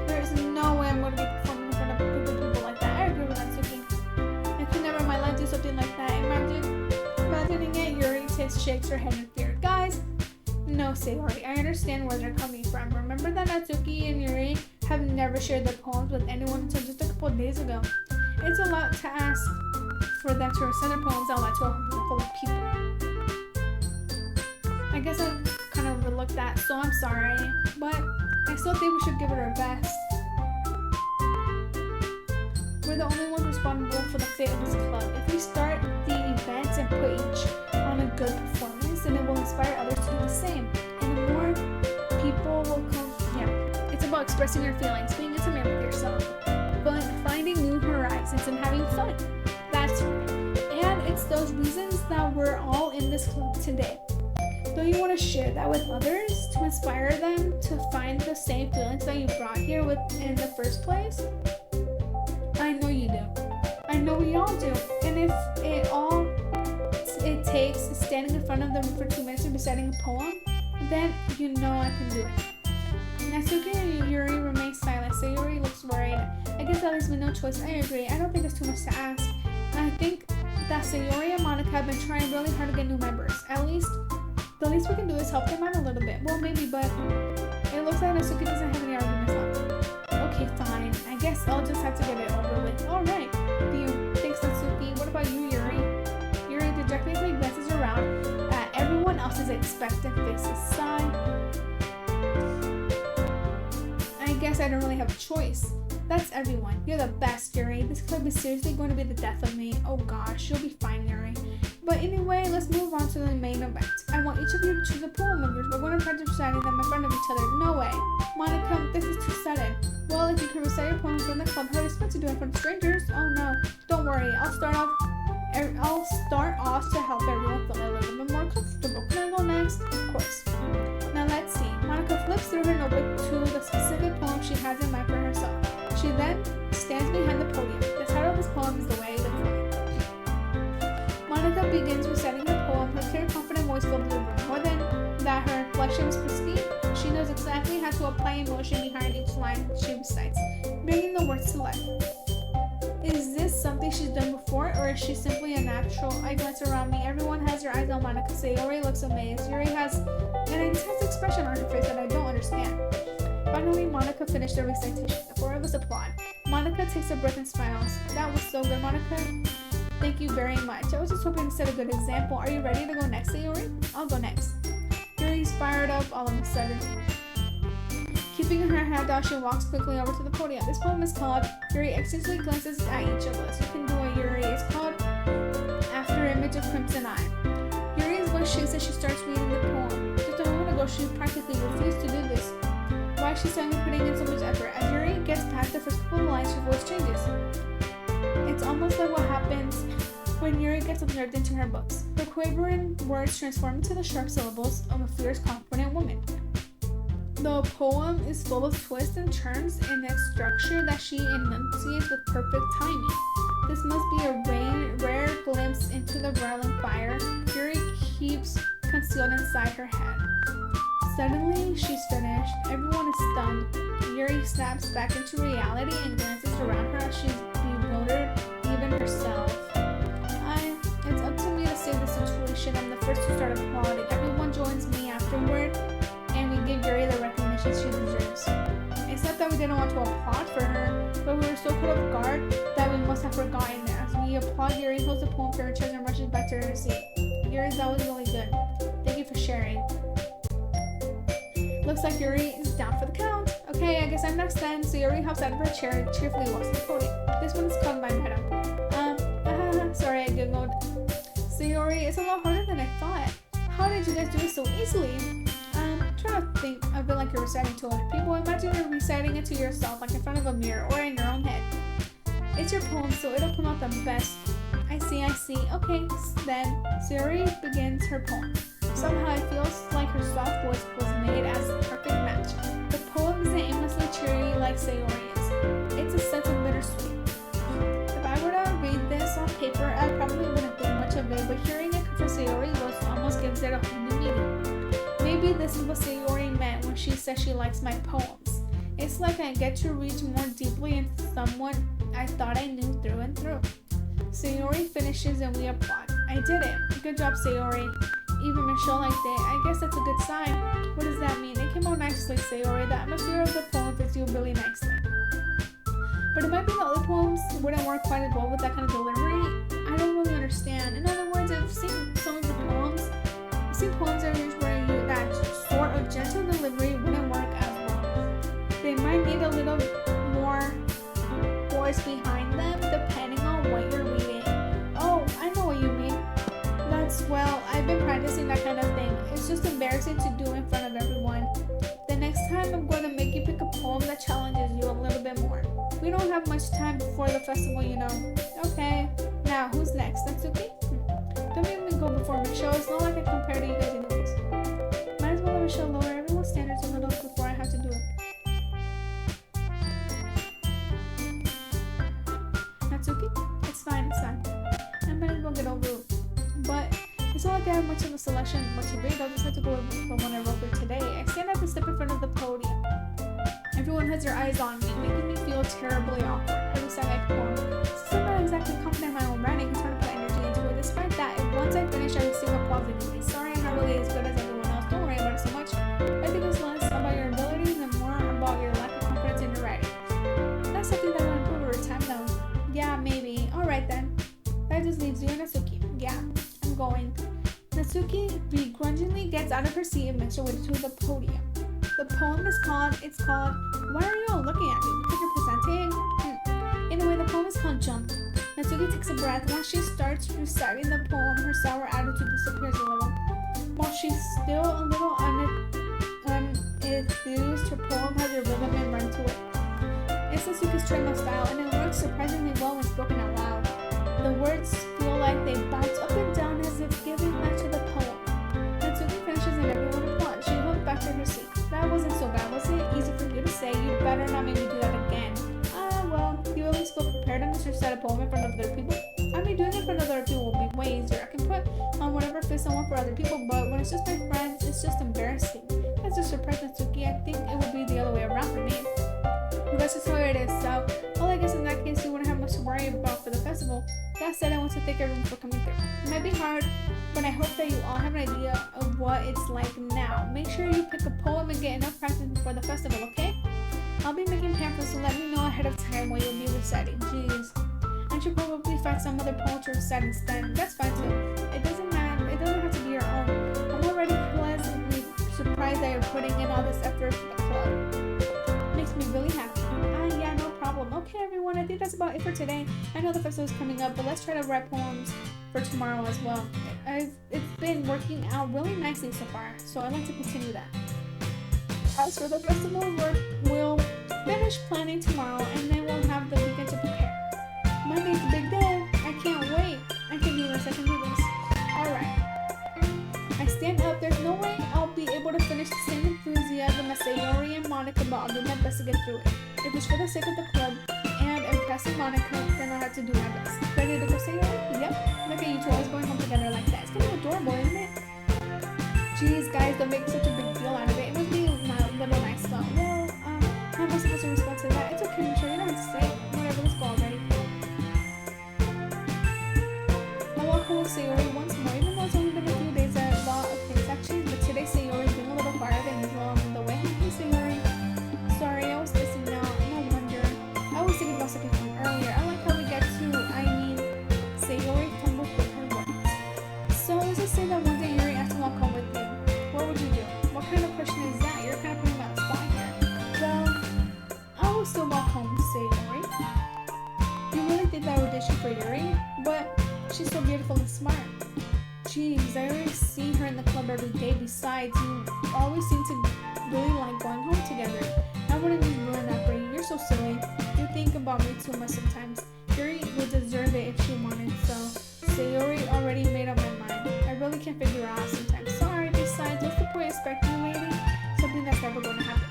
There's no way I'm going to be performing in front of a group of people like that. I agree with that, Suki. I could never in my life do something like that. Imagining it, Yuri shakes her head in fear. Guys, no, Sayori, I understand where they're coming from. Remember that Natsuki and Yuri have never shared their poems with anyone until just a couple of days ago. It's a lot to ask for them to recite their poems out loud to a room full of people. I guess I kind of overlooked that, so I'm sorry, but I still think we should give it our best. We're the only ones responsible for the fate of this club. If we start the events and put each on a good performance, then it will inspire others to do the same. And the more people will come, it's about expressing your feelings, being intimate with yourself, but finding new horizons and having fun. That's right. And it's those reasons that we're all in this club today. Don't you want to share that with others to inspire them to find the same feelings that you brought here with in the first place? I know you do. I know we all do. And if it takes is standing in front of them for 2 minutes and reciting a poem, then you know I can do it. Natsuki and Yuri remain silent. Sayori looks worried. I guess that leaves me no choice. I agree. I don't think it's too much to ask. I think that Sayori and Monica have been trying really hard to get new members. The least we can do is help them out a little bit. Well, maybe, but it looks like Natsuki doesn't have any arguments left. Okay, fine. I guess I'll just have to get it over with. Alright. Thanks, Natsuki. What about you, Yuri? Yuri dejectedly glances around at everyone else's expectant faces. Sigh. I guess I don't really have a choice. That's everyone. You're the best, Yuri. This club is seriously going to be the death of me. Oh gosh, you'll be fine, Yuri. But anyway, let's move on to the main event. I want each of you to choose a poem of yours. We're going to practice reciting them in front of each other. No way. Monica, this is too sudden. Well, if you can recite your poem from the club, how are you supposed to do it in front of strangers? Oh no. Don't worry. I'll start off to help everyone feel a little bit more comfortable. Can I go next? Of course. Now let's see. Monica flips through her notebook to the specific poem she has in mind for herself. She then stands behind the podium. The title of this poem is The Way They Fly. Monica begins reciting her poem. Her clear, confident voice fills the room. More than that, her inflection is pristine. She knows exactly how to apply emotion behind each line she recites, bringing the words to life. Is this something she's done before, or is she simply a natural? I glance around me. Everyone has their eyes on Monica. Sayori looks amazed. Yuri has an intense expression on her face that I don't understand. Finally, Monica finished the recitation. The four of us applaud. Monica takes a breath and smiles. That was so good, Monica. Thank you very much. I was just hoping to set a good example. Are you ready to go next, Sayori? I'll go next. Yuri's fired up all of a sudden. Keeping her hand out, she walks quickly over to the podium. This poem is called Yuri Excitedly Glances at Each of Us. You can do it, Yuri. It's called After Image of Crimson Eye. Yuri's voice shakes as she starts reading the poem. Just a moment ago, she practically refused to do this. Why is she suddenly putting in so much effort? As Yuri gets past the first couple of lines, her voice changes. It's almost like what happens when Yuri gets absorbed into her books. Her quavering words transform into the sharp syllables of a fierce, confident woman. The poem is full of twists and turns in its structure that she enunciates with perfect timing. This must be a rare glimpse into the roiling fire Yuri keeps concealed inside her head. Suddenly, she's finished. Everyone is stunned. Yuri snaps back into reality and glances around her as she's bewildered, even herself. It's up to me to save the situation. I'm the first to start applauding. Everyone joins me afterward, and we give Yuri the recognition she deserves. It's not that we didn't want to applaud for her, but we were so caught off guard that we must have forgotten it. As we applaud, Yuri holds the poem to her chest and rushes back to her seat. Yuri, that was really good. Thank you for sharing. Looks like Yuri is down for the count. Okay, I guess I'm next then. So Yuri hops out of her chair and cheerfully walks to the podium. This one is called my madam. Sorry, I giggled. So Yuri, it's a lot harder than I thought. How did you guys do it so easily? Try to think of it like you're reciting to other people. Imagine you're reciting it to yourself, like in front of a mirror or in your own head. It's your poem, so it'll come out the best. I see. Okay, then Yuri begins her poem. Somehow it feels like her soft voice was made as a perfect match. The poem isn't aimlessly cheery like Sayori's. It's a sense of bittersweet. If I were to read this on paper, I probably wouldn't think much of it, but hearing it from Sayori's voice almost gives it a whole new meaning. Maybe this is what Sayori meant when she said she likes my poems. It's like I get to reach more deeply into someone I thought I knew through and through. Sayori finishes and we applaud. I did it. Good job, Sayori. Even Michelle liked it. I guess that's a good sign. What does that mean? It came out nicely, Sayori. The atmosphere of the poem fits you really nicely. But it might be the other poems wouldn't work quite as well with that kind of delivery. I don't really understand. In other words, I've seen some of the poems. I've seen poems where that sort of gentle delivery wouldn't work as well. They might need a little more force behind them depending on what you're reading. Oh, I know what you mean. Well, I've been practicing that kind of thing. It's just embarrassing to do in front of everyone. The next time I'm going to make you pick a poem that challenges you a little bit more. We don't have much time before the festival, you know. Okay, now who's next? Natsuki? Don't make me go before Michelle. It's not like I compare to you guys anyways. Might as well let Michelle lower everyone's standards a little before I have to do it. Natsuki? It's fine. I might as well get over it. But it's not like I have much of a selection, much to read. I'll just have to go with the one I wrote for today. I stand up and step in front of the podium. Everyone has their eyes on me, making me feel terribly awkward every time I perform. Since I'm not exactly confident in my own writing, I'm trying to put energy into it. Despite that, once I finish, I receive applause anyway. Sorry, I'm not really as good as everyone else. Don't worry about it so much. I think it's less about your abilities and more about your lack of confidence in your writing. That's something that will improve over time, though. Yeah, maybe. Alright then. That just leaves you and Natsuki. Yeah. Going. Natsuki begrudgingly gets out of her seat and makes her way to the podium. The poem is called, Why Are You All Looking At Me? Because you're presenting? Anyway, the poem is called Jump. Natsuki takes a breath. Once she starts reciting the poem, her sour attitude disappears a little. While she's still a little unenthused, her poem has a rhythm and run to it. It's Natsuki's trademark style, and it works surprisingly well when spoken out loud. The words feel like they bounce up and down as if giving back to the poem. Natsuki finishes and everyone applauds. She hopped back to her seat. That wasn't so bad, was it? Easy for you to say. You better not make me do that again. Well, you at least feel prepared enough to recite a poem in front of other people. I mean, doing it in front of other people will be way easier. I can put on whatever fits I want for other people, but when it's just my friends, it's just embarrassing. That's a surprise, Natsuki. I think it would be the other way around for me. But that's just how it is, so, well, I guess in that case, you wouldn't have much to worry about for the festival. That said, I want to thank everyone for coming through. It might be hard, but I hope that you all have an idea of what it's like now. Make sure you pick a poem and get enough practice before the festival, okay? I'll be making pamphlets, so let me know ahead of time what you'll be reciting. Jeez. I should probably find some other poem to recite instead. That's fine too. It doesn't matter. It doesn't have to be your own. I'm already pleasantly surprised that you're putting in all this effort for the club. Makes me really happy. Yeah, no problem. Okay, everyone, I think that's about it for today. I know the festival is coming up, but let's try to write poems for tomorrow as well. It's been working out really nicely so far, so I'd like to continue that. As for the festival work, we'll finish planning tomorrow, and then we'll have the weekend to prepare. Monday's a big day. I can't wait. I can do this. Alright. I stand up. There's no way I'll be able to finish the same enthusiasm as Sayori Monica, but I'll do my best to get through it. If it's for the sake of the club and impressing Monica, then I'll have to do my best. Ready to go, Sayori? Yep. Look at you two always going home together like that. It's kind of adorable, isn't it? Jeez, guys, don't make such a big deal out of it. It must be my little nice stuff. Well, how am I supposed to respond to that? It's okay, Michelle. You don't have to say it. Whatever, let's go already. I walk home with Sayori once more, even though it's only been a few days at law of things actually, but today Sayori's been a little farther than usual on the way. Hey, Sayori. Sorry, I was missing out. No wonder. I was thinking about something from earlier. I like how we get to, Sayori fumbled with her words. So, let's just say that one day Yuri asked me to come with you. What would you do? What kind of question is that? You're kind of putting me on the spot here. Well, I will still walk home, Sayori. You really did that audition for Yuri? But she's so beautiful and smart. Jeez, I already see her in the club every day. Besides, you always seem to really like going home together. I wouldn't even ruin that for you. You're so silly. You think about me too much sometimes. Yuri would deserve it if she wanted, so Sayori already made up my mind. I really can't figure out sometimes. Sorry, besides, what's the point of expecting, lady? Something that's never going to happen.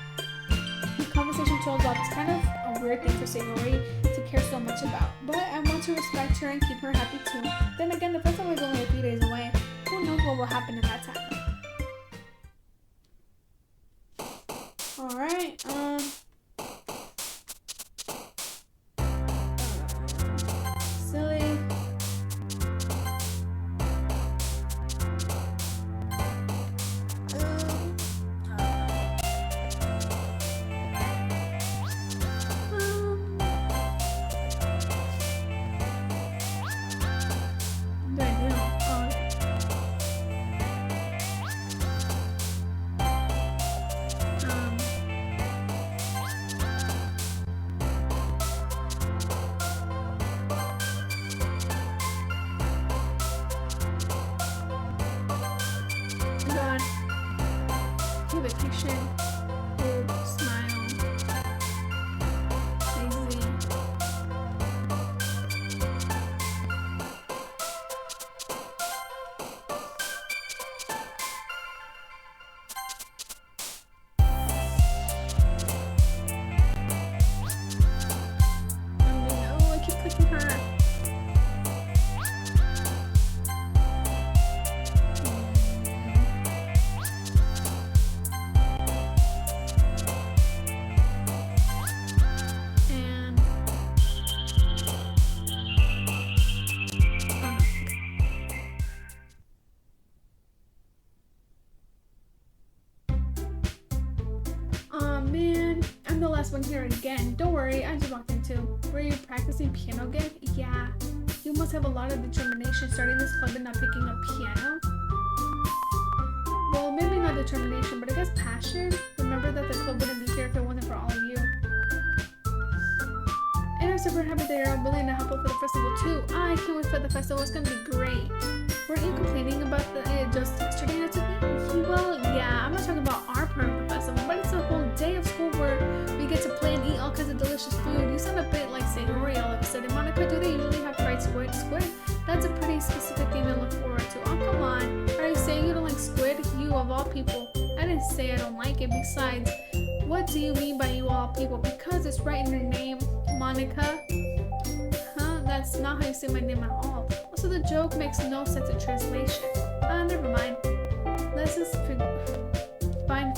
The conversation shows up. It's kind of a weird thing for Sayori to care so much about, but I want to respect her and keep her happy too. Then again, the festival is only a few days away. Who knows what will happen in that time? Alright, silly. Vacation, hope, smile, lazy. Oh no, I keep clicking her. Man, I'm the last one here again. Don't worry, I just walked in too. Were you practicing piano again? Yeah. You must have a lot of determination starting this club and not picking up piano. Well, maybe not determination, but I guess passion. Remember that the club wouldn't be here if it wasn't for all of you. And I'm super happy that you're willing to help out for the festival too. I can't wait for the festival. It's gonna be great. Weren't you complaining about it just yesterday, Natsuki? Well, yeah, I'm not talking about our part of the festival, but it's a whole day of school where we get to play and eat all kinds of delicious food. You sound a bit like Sayori all of a sudden. Monica, do they usually have fried squid? Squid? That's a pretty specific thing to look forward to. Oh, come on. Are you saying you don't like squid? You, of all people. I didn't say I don't like it. Besides, what do you mean by you all people? Because it's right in your name, Monica. Huh? That's not how you say my name at all. Also, the joke makes no sense in translation. Never mind. Let's just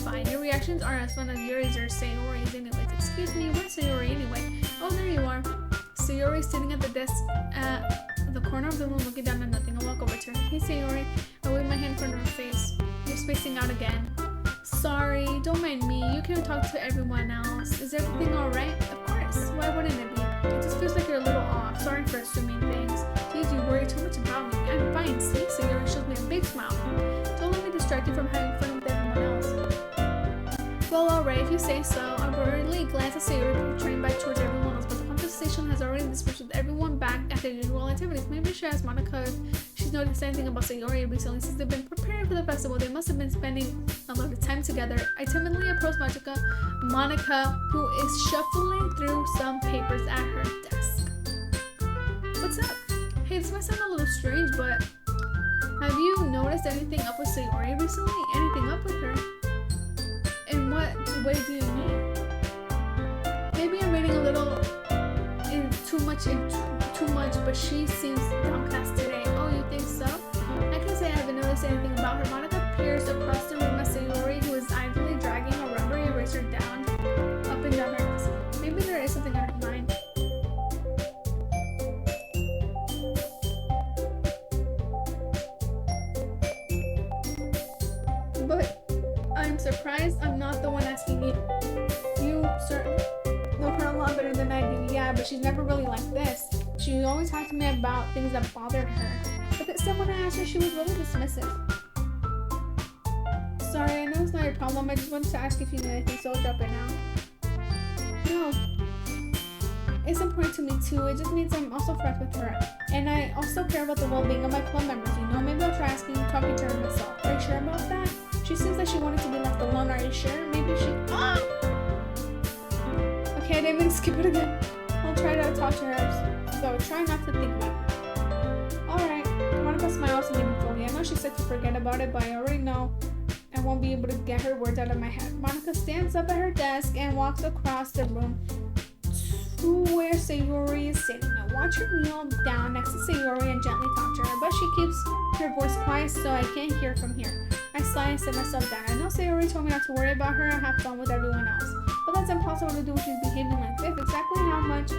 fine. Your reactions are as fun as Yuri's or Sayori's anyways. Excuse me, where's Sayori anyway? Oh, there you are. Sayori's sitting at the desk at the corner of the room looking down at nothing. I'll walk over to her. Hey, Sayori. I wave my hand in front of her face. You're spacing out again. Sorry, don't mind me. You can talk to everyone else. Is everything alright? Of course. Why wouldn't it be? It just feels like you're a little off. Sorry for assuming things. Jeez, you worry too much about me. I'm fine. See, Sayori shows me a big smile. Don't let me distract you from having fun with everyone else. Well, alright, if you say so. I worriedly glance at Sayori portraying back towards everyone else, but the conversation has already dispersed with everyone back at their usual activities. Maybe she asked Monica if she's noticed anything about Sayori recently since they've been preparing for the festival. They must have been spending a lot of time together. I timidly approach Monica, who is shuffling through some papers at her desk. What's up? Hey, this might sound a little strange, but have you noticed anything up with Sayori recently? Anything up with her? In what way do you mean? too much, but she seems downcast today. Oh, you think so? I can say I haven't noticed anything about her. Monica peers across the room at Sayori, who is idly dragging a rubber eraser down, up and down her desk. Maybe there is something on her mind. But I'm surprised I'm not the one asking you. You certainly know her a lot better than I do. Yeah, but she's never really like this. She always talked to me about things that bothered her. But this time when I asked her, she was really dismissive. Sorry, I know it's not your problem. I just wanted to ask if you knew anything, so I'll drop it now. No. It's important to me too. It just means I'm also friends with her. And I also care about the well-being of my club members, you know? Maybe I'll try talking to her myself. Are you sure about that? She seems like she wanted to be left alone. Are you sure? Maybe she... Ah! Okay, I didn't even skip it again. I'll try to talk to her. So try not to think about it. Alright. Monica smiles meaningfully. I know she said to forget about it, but I already know I won't be able to get her words out of my head. Monica stands up at her desk and walks across the room to where Sayori is sitting. I watch her kneel down next to Sayori and gently talk to her, but she keeps her voice quiet so I can't hear from here. I sigh and sit myself down. I know Sayori told me not to worry about her and have fun with everyone else, but that's impossible to do when she's behaving like this. Exactly how much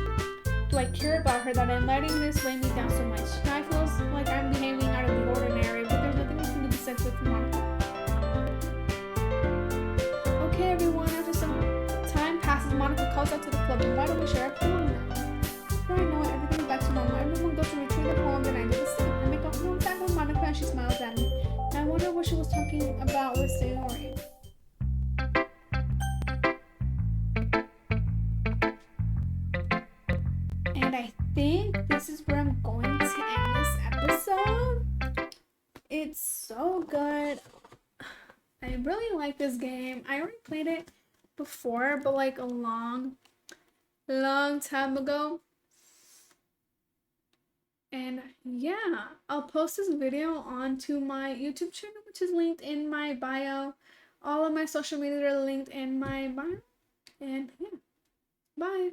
do I care about her that I'm letting this weigh me down so much? Now it feels like I'm behaving out of the ordinary, but there's nothing I can do besides wait for Monica. Okay, everyone, after some time passes, Monica calls out to the club, and by the way, share a poem now. Before I know it, everything is back to normal. Everyone goes to retrieve the poem, and I do the same. I make a contact with Monica, and she smiles at me. I wonder what she was talking about with Sayori. And I think this is where I'm going to end this episode. It's so good. I really like this game. I already played it before, but like a long time ago. And yeah, I'll post this video onto my YouTube channel, which is linked in my bio. All of my social media are linked in my bio. And yeah, bye.